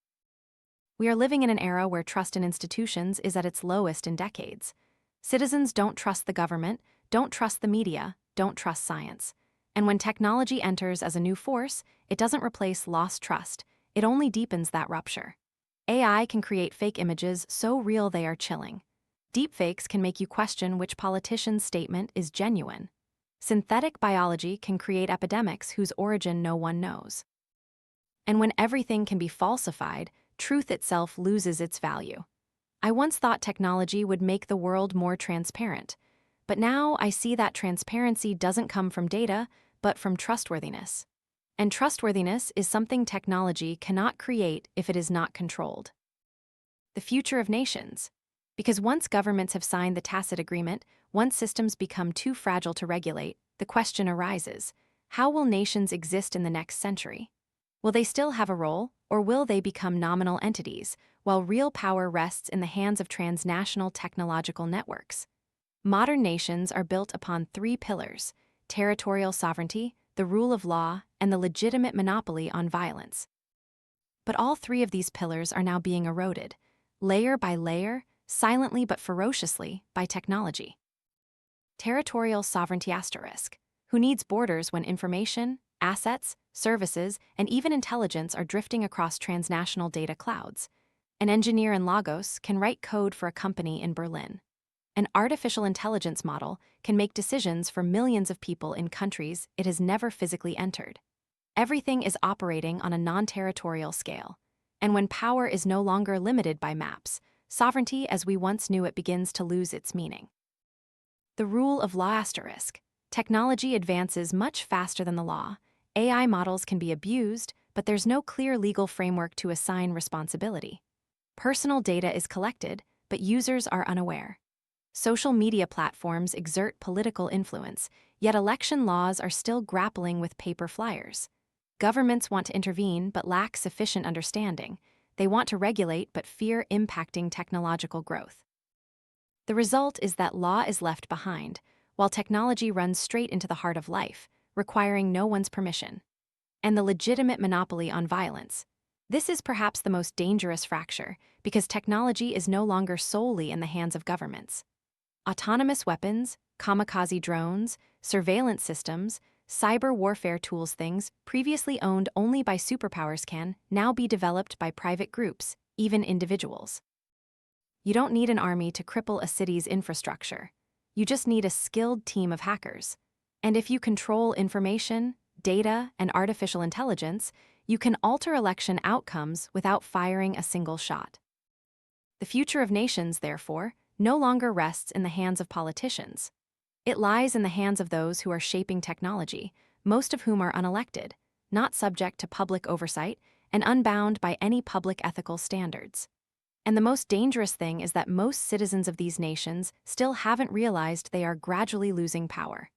We are living in an era where trust in institutions is at its lowest in decades. Citizens don't trust the government, don't trust the media, don't trust science. And when technology enters as a new force, it doesn't replace lost trust, it only deepens that rupture. AI can create fake images so real they are chilling. Deepfakes can make you question which politician's statement is genuine. Synthetic biology can create epidemics whose origin no one knows. And when everything can be falsified, truth itself loses its value. I once thought technology would make the world more transparent, but now I see that transparency doesn't come from data, but from trustworthiness. And trustworthiness is something technology cannot create if it is not controlled. The future of nations. Because once governments have signed the tacit agreement, once systems become too fragile to regulate, the question arises: how will nations exist in the next century? Will they still have a role, or will they become nominal entities, while real power rests in the hands of transnational technological networks? Modern nations are built upon three pillars: territorial sovereignty, the rule of law, and the legitimate monopoly on violence. But all three of these pillars are now being eroded, layer by layer, silently but ferociously, by technology. Territorial sovereignty ***. Who needs borders when information, assets, services, and even intelligence are drifting across transnational data clouds? An engineer in Lagos can write code for a company in Berlin. An artificial intelligence model can make decisions for millions of people in countries it has never physically entered. Everything is operating on a non-territorial scale. And when power is no longer limited by maps, sovereignty as we once knew it begins to lose its meaning. The rule of law ***. Technology advances much faster than the law. AI models can be abused, but there's no clear legal framework to assign responsibility. Personal data is collected, but users are unaware. Social media platforms exert political influence, yet election laws are still grappling with paper flyers. Governments want to intervene but lack sufficient understanding. They want to regulate but fear impacting technological growth. The result is that law is left behind, while technology runs straight into the heart of life, requiring no one's permission. And the legitimate monopoly on violence. This is perhaps the most dangerous fracture, because technology is no longer solely in the hands of governments. Autonomous weapons, kamikaze drones, surveillance systems, cyber warfare tools, things previously owned only by superpowers can now be developed by private groups, even individuals. You don't need an army to cripple a city's infrastructure. You just need a skilled team of hackers. And if you control information, data, and artificial intelligence, you can alter election outcomes without firing a single shot. The future of nations, therefore, no longer rests in the hands of politicians. It lies in the hands of those who are shaping technology, most of whom are unelected, not subject to public oversight, and unbound by any public ethical standards. And the most dangerous thing is that most citizens of these nations still haven't realized they are gradually losing power.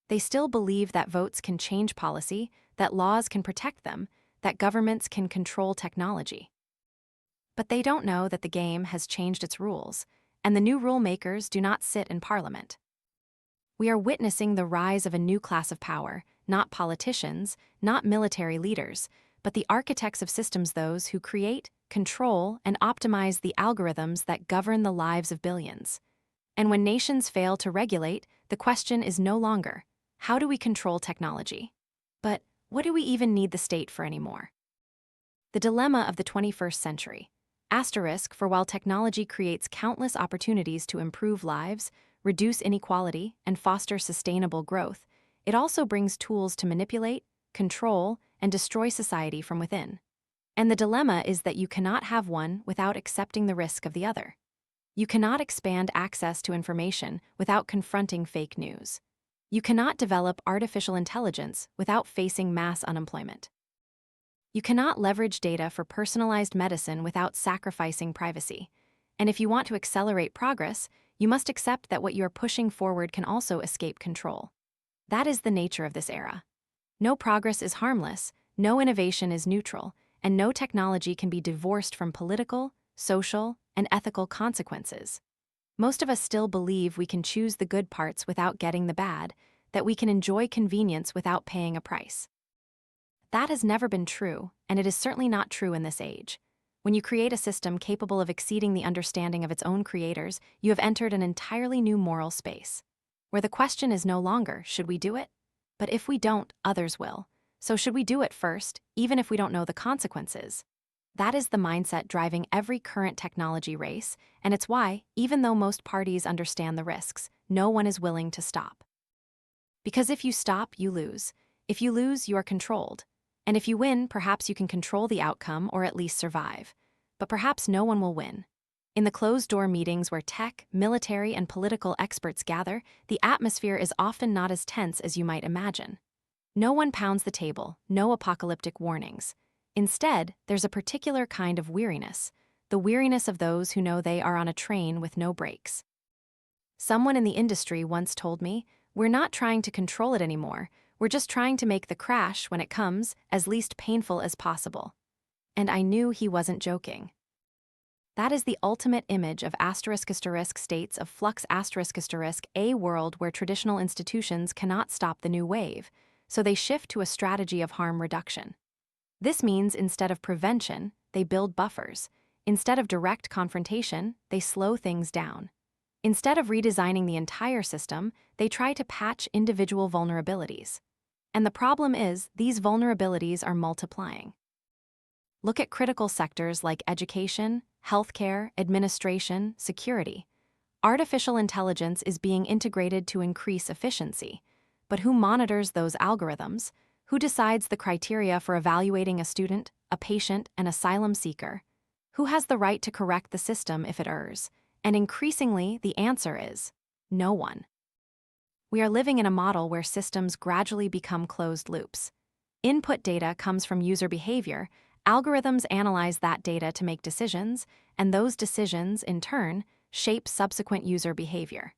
They still believe that votes can change policy, that laws can protect them, that governments can control technology. But they don't know that the game has changed its rules, and the new rule makers do not sit in parliament. We are witnessing the rise of a new class of power, not politicians, not military leaders, but the architects of systems, those who create, control, and optimize the algorithms that govern the lives of billions. And when nations fail to regulate, the question is no longer, how do we control technology? But what do we even need the state for anymore? The dilemma of the 21st century. Asterisk for while technology creates countless opportunities to improve lives, reduce inequality, and foster sustainable growth, it also brings tools to manipulate, control, and destroy society from within. And the dilemma is that you cannot have one without accepting the risk of the other. You cannot expand access to information without confronting fake news. You cannot develop artificial intelligence without facing mass unemployment. You cannot leverage data for personalized medicine without sacrificing privacy. And if you want to accelerate progress, you must accept that what you are pushing forward can also escape control. That is the nature of this era. No progress is harmless, no innovation is neutral, and no technology can be divorced from political, social, and ethical consequences. Most of us still believe we can choose the good parts without getting the bad, that we can enjoy convenience without paying a price. That has never been true, and it is certainly not true in this age. When you create a system capable of exceeding the understanding of its own creators, you have entered an entirely new moral space, where the question is no longer, should we do it? But if we don't, others will. So should we do it first, even if we don't know the consequences? That is the mindset driving every current technology race, and it's why, even though most parties understand the risks, no one is willing to stop. Because if you stop, you lose. If you lose, you are controlled. And if you win, perhaps you can control the outcome or at least survive. But perhaps no one will win. In the closed-door meetings where tech, military, and political experts gather, the atmosphere is often not as tense as you might imagine. No one pounds the table, no apocalyptic warnings. Instead, there's a particular kind of weariness, the weariness of those who know they are on a train with no brakes. Someone in the industry once told me, "We're not trying to control it anymore, we're just trying to make the crash, when it comes, as least painful as possible." And I knew he wasn't joking. That is the ultimate image of *** states of flux ***, a world where traditional institutions cannot stop the new wave, so they shift to a strategy of harm reduction. This means instead of prevention, they build buffers. Instead of direct confrontation, they slow things down. Instead of redesigning the entire system, they try to patch individual vulnerabilities. And the problem is, these vulnerabilities are multiplying. Look at critical sectors like education, healthcare, administration, security. Artificial intelligence is being integrated to increase efficiency. But who monitors those algorithms? Who decides the criteria for evaluating a student, a patient, an asylum seeker? Who has the right to correct the system if it errs? And increasingly, the answer is no one. We are living in a model where systems gradually become closed loops. Input data comes from user behavior, algorithms analyze that data to make decisions, and those decisions, in turn, shape subsequent user behavior.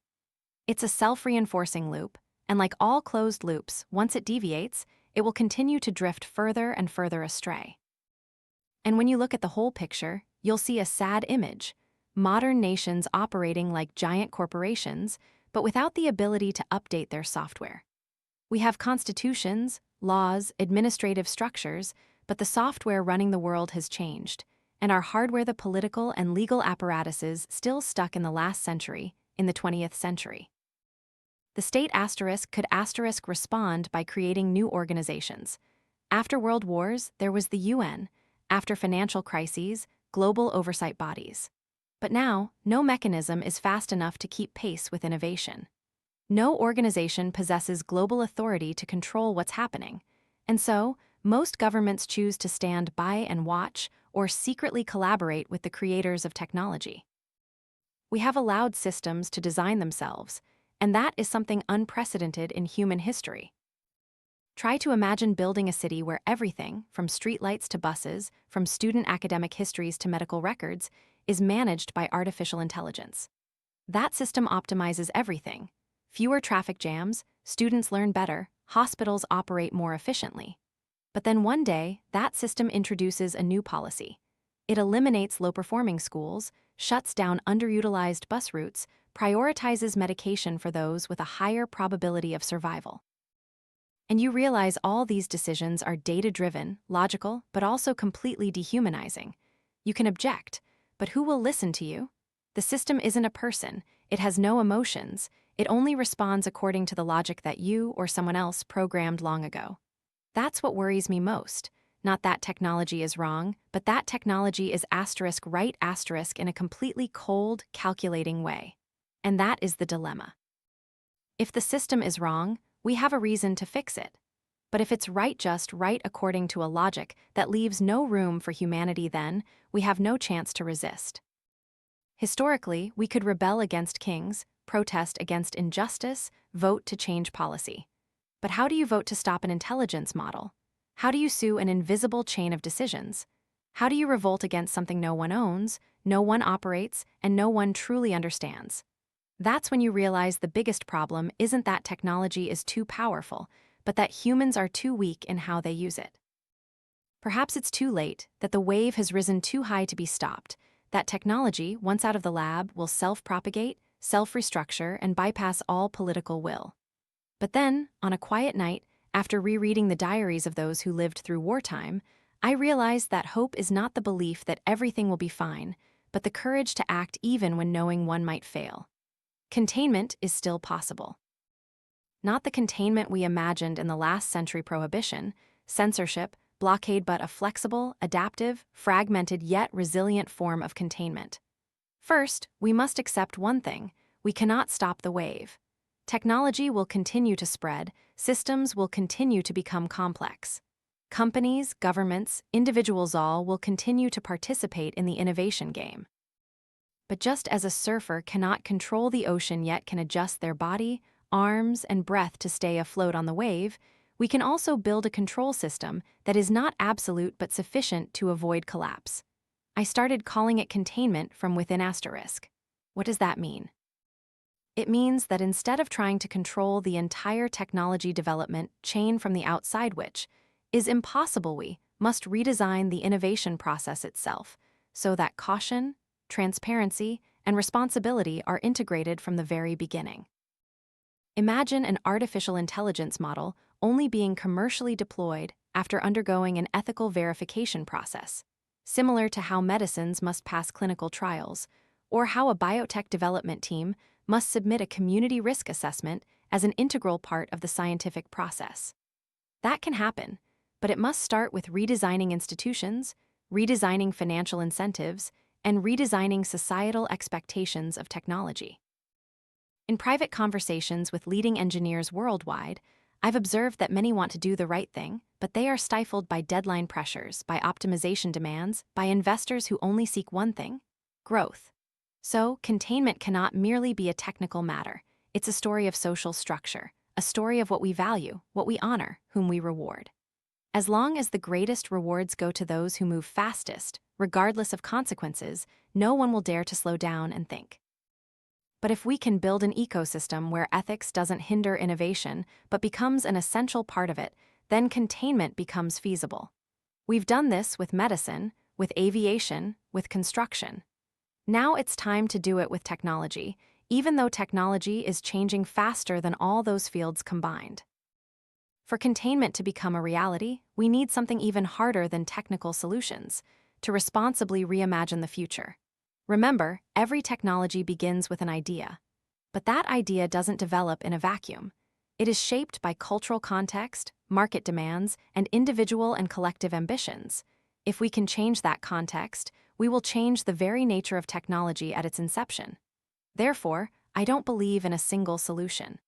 It's a self-reinforcing loop, and like all closed loops, once it deviates, it will continue to drift further and further astray. And when you look at the whole picture, you'll see a sad image. Modern nations operating like giant corporations, but without the ability to update their software. We have constitutions, laws, administrative structures, but the software running the world has changed, and our hardware, the political and legal apparatuses, still stuck in the last century, in the 20th century. The state could respond by creating new organizations. After World Wars, there was the UN. After financial crises, global oversight bodies. But now, no mechanism is fast enough to keep pace with innovation. No organization possesses global authority to control what's happening. And so, most governments choose to stand by and watch or secretly collaborate with the creators of technology. We have allowed systems to design themselves, and that is something unprecedented in human history. Try to imagine building a city where everything, from streetlights to buses, from student academic histories to medical records, is managed by artificial intelligence. That system optimizes everything. Fewer traffic jams, students learn better, hospitals operate more efficiently. But then one day, that system introduces a new policy. It eliminates low-performing schools, shuts down underutilized bus routes, prioritizes medication for those with a higher probability of survival. And you realize all these decisions are data-driven, logical, but also completely dehumanizing. You can object, but who will listen to you? The system isn't a person. It has no emotions. It only responds according to the logic that you or someone else programmed long ago. That's what worries me most. Not that technology is wrong, but that technology is right in a completely cold, calculating way. And that is the dilemma. If the system is wrong, we have a reason to fix it. But if it's just right according to a logic that leaves no room for humanity, then we have no chance to resist. Historically, we could rebel against kings, protest against injustice, vote to change policy. But how do you vote to stop an intelligence model? How do you sue an invisible chain of decisions? How do you revolt against something no one owns, no one operates, and no one truly understands? That's when you realize the biggest problem isn't that technology is too powerful, but that humans are too weak in how they use it. Perhaps it's too late, that the wave has risen too high to be stopped, that technology, once out of the lab, will self-propagate, self-restructure, and bypass all political will. But then, on a quiet night, after rereading the diaries of those who lived through wartime, I realized that hope is not the belief that everything will be fine, but the courage to act even when knowing one might fail. Containment is still possible. Not the containment we imagined in the last century prohibition, censorship, blockade, but a flexible, adaptive, fragmented yet resilient form of containment. First, we must accept one thing: we cannot stop the wave. Technology will continue to spread, systems will continue to become complex. Companies, governments, individuals all will continue to participate in the innovation game. But just as a surfer cannot control the ocean yet can adjust their body, arms, and breath to stay afloat on the wave, we can also build a control system that is not absolute but sufficient to avoid collapse. I started calling it containment from within asterisk. What does that mean? It means that instead of trying to control the entire technology development chain from the outside, which is impossible, we must redesign the innovation process itself so that caution, transparency, and responsibility are integrated from the very beginning. Imagine an artificial intelligence model only being commercially deployed after undergoing an ethical verification process, similar to how medicines must pass clinical trials, or how a biotech development team must submit a community risk assessment as an integral part of the scientific process. That can happen, but it must start with redesigning institutions, redesigning financial incentives, and redesigning societal expectations of technology. In private conversations with leading engineers worldwide, I've observed that many want to do the right thing, but they are stifled by deadline pressures, by optimization demands, by investors who only seek one thing: growth. So, containment cannot merely be a technical matter. It's a story of social structure, a story of what we value, what we honor, whom we reward. As long as the greatest rewards go to those who move fastest, regardless of consequences, no one will dare to slow down and think. But if we can build an ecosystem where ethics doesn't hinder innovation but becomes an essential part of it, then containment becomes feasible. We've done this with medicine, with aviation, with construction. Now it's time to do it with technology, even though technology is changing faster than all those fields combined. For containment to become a reality, we need something even harder than technical solutions: to responsibly reimagine the future. Remember, every technology begins with an idea. But that idea doesn't develop in a vacuum. It is shaped by cultural context, market demands, and individual and collective ambitions. If we can change that context, we will change the very nature of technology at its inception. Therefore, I don't believe in a single solution.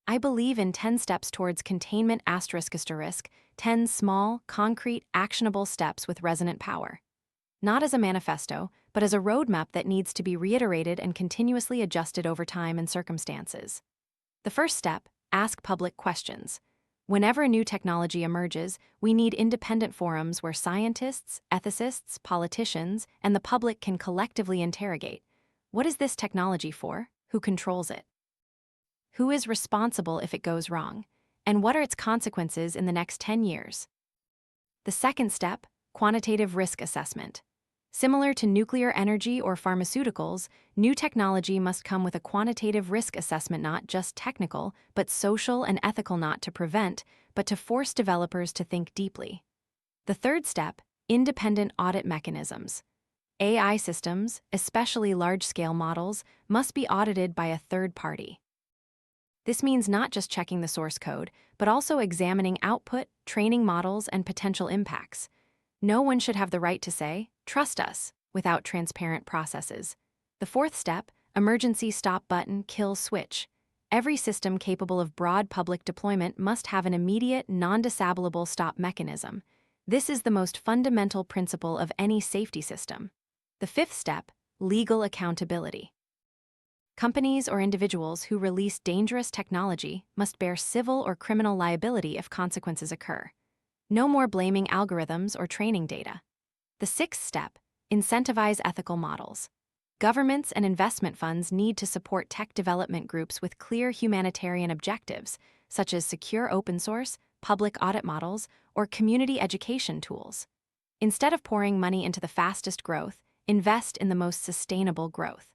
I believe in 10 steps towards containment ***, 10 small, concrete, actionable steps with resonant power. Not as a manifesto, but as a roadmap that needs to be reiterated and continuously adjusted over time and circumstances. The first step: ask public questions. Whenever a new technology emerges, we need independent forums where scientists, ethicists, politicians, and the public can collectively interrogate: what is this technology for? Who controls it? Who is responsible if it goes wrong? And what are its consequences in the next 10 years? The second step: quantitative risk assessment. Similar to nuclear energy or pharmaceuticals, new technology must come with a quantitative risk assessment, not just technical, but social and ethical, not to prevent, but to force developers to think deeply. The third step, independent audit mechanisms. AI systems, especially large-scale models, must be audited by a third party. This means not just checking the source code, but also examining output, training models, and potential impacts. No one should have the right to say, "Trust us," without transparent processes. The fourth step, emergency stop button, kill switch. Every system capable of broad public deployment must have an immediate, non-disableable stop mechanism. This is the most fundamental principle of any safety system. The fifth step, legal accountability. Companies or individuals who release dangerous technology must bear civil or criminal liability if consequences occur. No more blaming algorithms or training data. The sixth step, incentivize ethical models. Governments and investment funds need to support tech development groups with clear humanitarian objectives, such as secure open source, public audit models, or community education tools. Instead of pouring money into the fastest growth, invest in the most sustainable growth.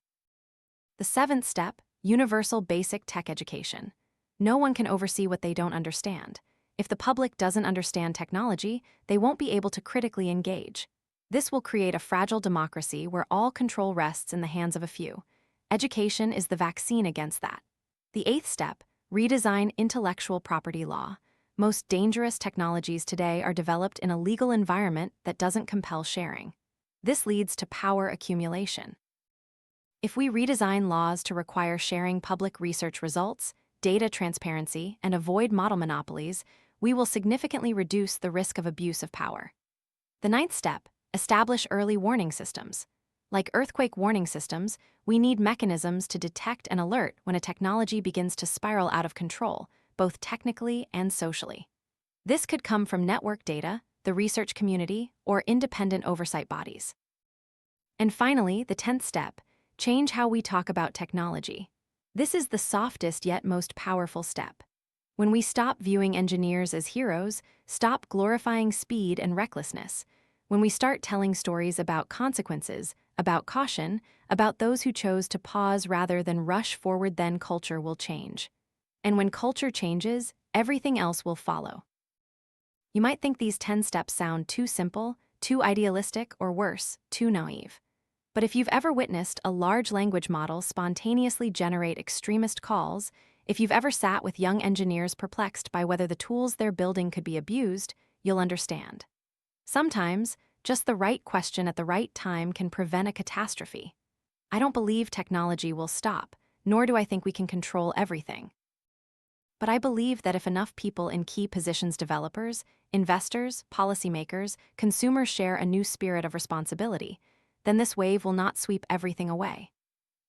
The seventh step, universal basic tech education. No one can oversee what they don't understand. If the public doesn't understand technology, they won't be able to critically engage. This will create a fragile democracy where all control rests in the hands of a few. Education is the vaccine against that. The eighth step, redesign intellectual property law. Most dangerous technologies today are developed in a legal environment that doesn't compel sharing. This leads to power accumulation. If we redesign laws to require sharing public research results, data transparency, and avoid model monopolies, we will significantly reduce the risk of abuse of power. The ninth step, establish early warning systems. Like earthquake warning systems, we need mechanisms to detect and alert when a technology begins to spiral out of control, both technically and socially. This could come from network data, the research community, or independent oversight bodies. And finally, the 10th step, change how we talk about technology. This is the softest yet most powerful step. When we stop viewing engineers as heroes, stop glorifying speed and recklessness, when we start telling stories about consequences, about caution, about those who chose to pause rather than rush forward, then culture will change. And when culture changes, everything else will follow. You might think these 10 steps sound too simple, too idealistic, or worse, too naive. But if you've ever witnessed a large language model spontaneously generate extremist calls, if you've ever sat with young engineers perplexed by whether the tools they're building could be abused, you'll understand. Sometimes, just the right question at the right time can prevent a catastrophe. I don't believe technology will stop, nor do I think we can control everything. But I believe that if enough people in key positions, developers, investors, policymakers, consumers, share a new spirit of responsibility, then this wave will not sweep everything away.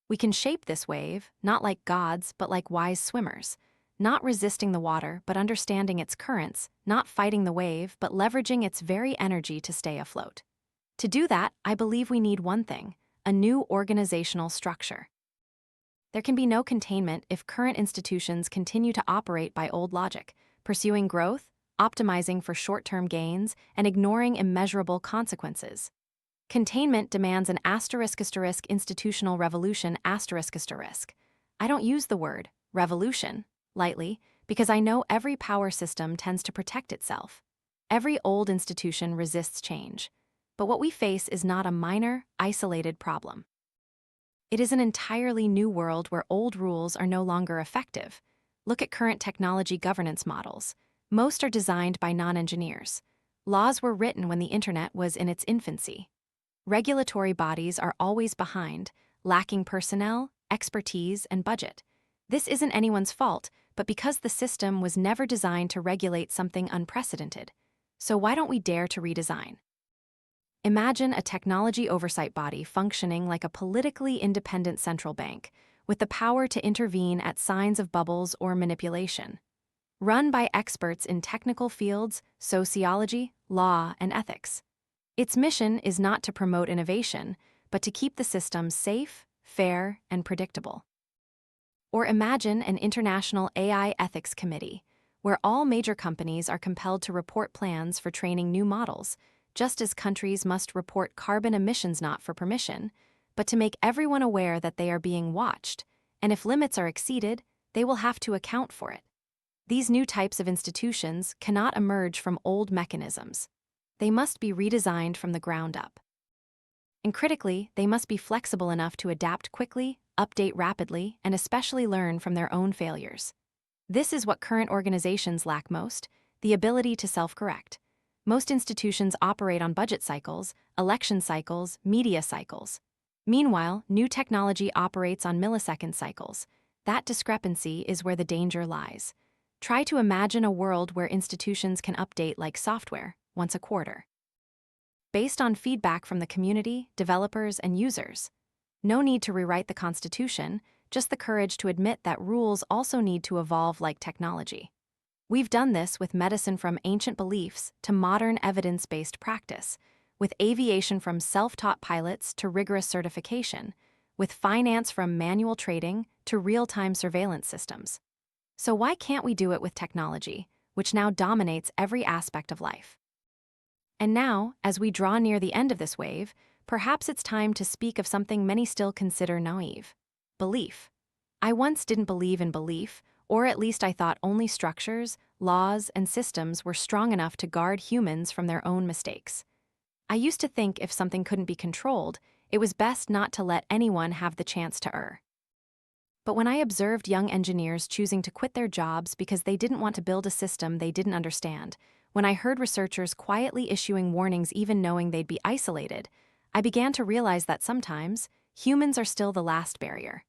We can shape this wave, not like gods, but like wise swimmers, not resisting the water, but understanding its currents, not fighting the wave, but leveraging its very energy to stay afloat. To do that, I believe we need one thing, a new organizational structure. There can be no containment if current institutions continue to operate by old logic, pursuing growth, optimizing for short-term gains, and ignoring immeasurable consequences. Containment demands an *** institutional revolution ***. I don't use the word revolution lightly because I know every power system tends to protect itself. Every old institution resists change. But what we face is not a minor, isolated problem. It is an entirely new world where old rules are no longer effective. Look at current technology governance models. Most are designed by non-engineers. Laws were written when the internet was in its infancy. Regulatory bodies are always behind, lacking personnel, expertise, and budget. This isn't anyone's fault, but because the system was never designed to regulate something unprecedented. So why don't we dare to redesign? Imagine a technology oversight body functioning like a politically independent central bank, with the power to intervene at signs of bubbles or manipulation. Run by experts in technical fields, sociology, law, and ethics. Its mission is not to promote innovation, but to keep the system safe, fair, and predictable. Or imagine an international AI ethics committee, where all major companies are compelled to report plans for training new models, just as countries must report carbon emissions not for permission, but to make everyone aware that they are being watched, and if limits are exceeded, they will have to account for it. These new types of institutions cannot emerge from old mechanisms. They must be redesigned from the ground up. And critically, they must be flexible enough to adapt quickly, update rapidly, and especially learn from their own failures. This is what current organizations lack most: the ability to self-correct. Most institutions operate on budget cycles, election cycles, media cycles. Meanwhile, new technology operates on millisecond cycles. That discrepancy is where the danger lies. Try to imagine a world where institutions can update like software, once a quarter, based on feedback from the community, developers, and users. No need to rewrite the Constitution, just the courage to admit that rules also need to evolve like technology. We've done this with medicine from ancient beliefs to modern evidence-based practice, with aviation from self-taught pilots to rigorous certification, with finance from manual trading to real-time surveillance systems. So why can't we do it with technology, which now dominates every aspect of life? And now, as we draw near the end of this wave, perhaps it's time to speak of something many still consider naive: belief. I once didn't believe in belief, or at least I thought only structures, laws, and systems were strong enough to guard humans from their own mistakes. I used to think if something couldn't be controlled, it was best not to let anyone have the chance to err. But when I observed young engineers choosing to quit their jobs because they didn't want to build a system they didn't understand, when I heard researchers quietly issuing warnings even knowing they'd be isolated, I began to realize that sometimes humans are still the last barrier.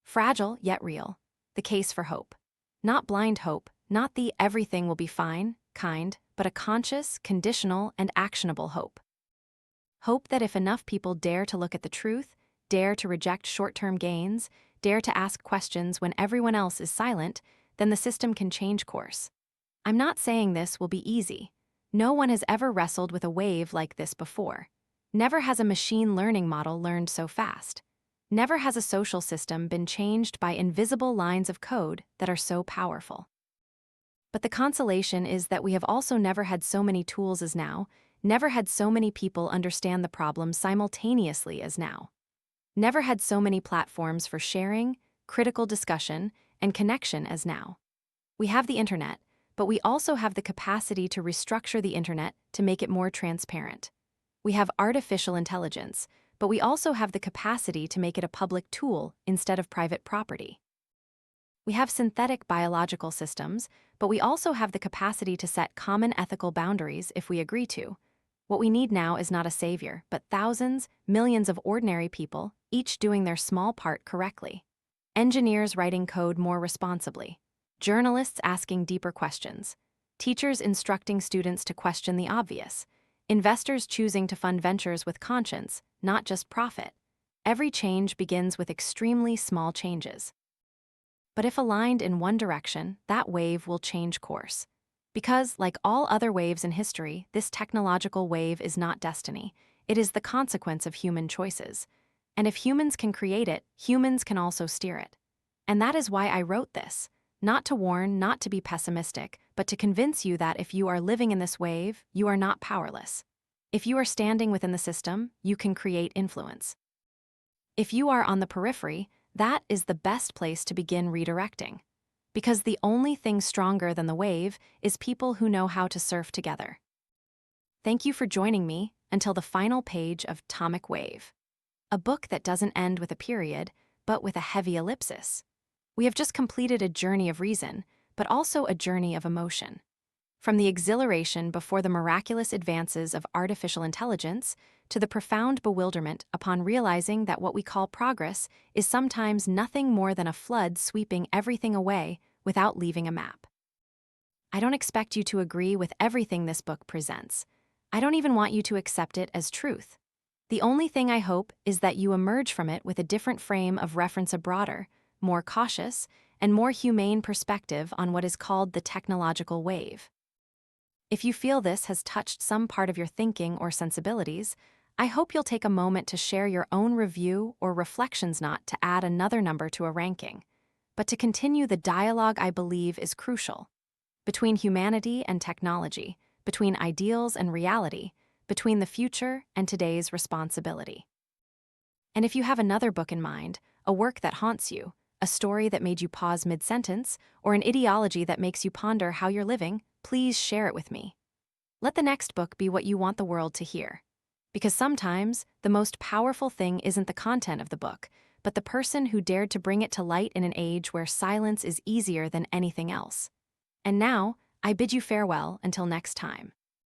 Fragile yet real. The case for hope. Not blind hope, not the everything will be fine kind, but a conscious, conditional, and actionable hope. Hope that if enough people dare to look at the truth, dare to reject short-term gains, dare to ask questions when everyone else is silent, then the system can change course. I'm not saying this will be easy. No one has ever wrestled with a wave like this before. Never has a machine learning model learned so fast. Never has a social system been changed by invisible lines of code that are so powerful. But the consolation is that we have also never had so many tools as now, never had so many people understand the problem simultaneously as now. Never had so many platforms for sharing, critical discussion, and connection as now. We have the internet, but we also have the capacity to restructure the internet to make it more transparent. We have artificial intelligence, but we also have the capacity to make it a public tool instead of private property. We have synthetic biological systems, but we also have the capacity to set common ethical boundaries if we agree to. What we need now is not a savior, but thousands, millions of ordinary people, each doing their small part correctly. Engineers writing code more responsibly. Journalists asking deeper questions. Teachers instructing students to question the obvious. Investors choosing to fund ventures with conscience, not just profit. Every change begins with extremely small changes. But if aligned in one direction, that wave will change course. Because, like all other waves in history, this technological wave is not destiny. It is the consequence of human choices. And if humans can create it, humans can also steer it. And that is why I wrote this. Not to warn, not to be pessimistic, but to convince you that if you are living in this wave, you are not powerless. If you are standing within the system, you can create influence. If you are on the periphery, that is the best place to begin redirecting. Because the only thing stronger than the wave is people who know how to surf together. Thank you for joining me until the final page of Atomic Wave, a book that doesn't end with a period, but with a heavy ellipsis. We have just completed a journey of reason, but also a journey of emotion. From the exhilaration before the miraculous advances of artificial intelligence to the profound bewilderment upon realizing that what we call progress is sometimes nothing more than a flood sweeping everything away without leaving a map. I don't expect you to agree with everything this book presents. I don't even want you to accept it as truth. The only thing I hope is that you emerge from it with a different frame of reference, a broader, more cautious, and more humane perspective on what is called the technological wave. If you feel this has touched some part of your thinking or sensibilities, I hope you'll take a moment to share your own review or reflections, not to add another number to a ranking, but to continue the dialogue I believe is crucial. Between humanity and technology, between ideals and reality, between the future and today's responsibility. And if you have another book in mind, a work that haunts you, a story that made you pause mid-sentence, or an ideology that makes you ponder how you're living, please share it with me. Let the next book be what you want the world to hear. Because sometimes, the most powerful thing isn't the content of the book, but the person who dared to bring it to light in an age where silence is easier than anything else. And now, I bid you farewell until next time.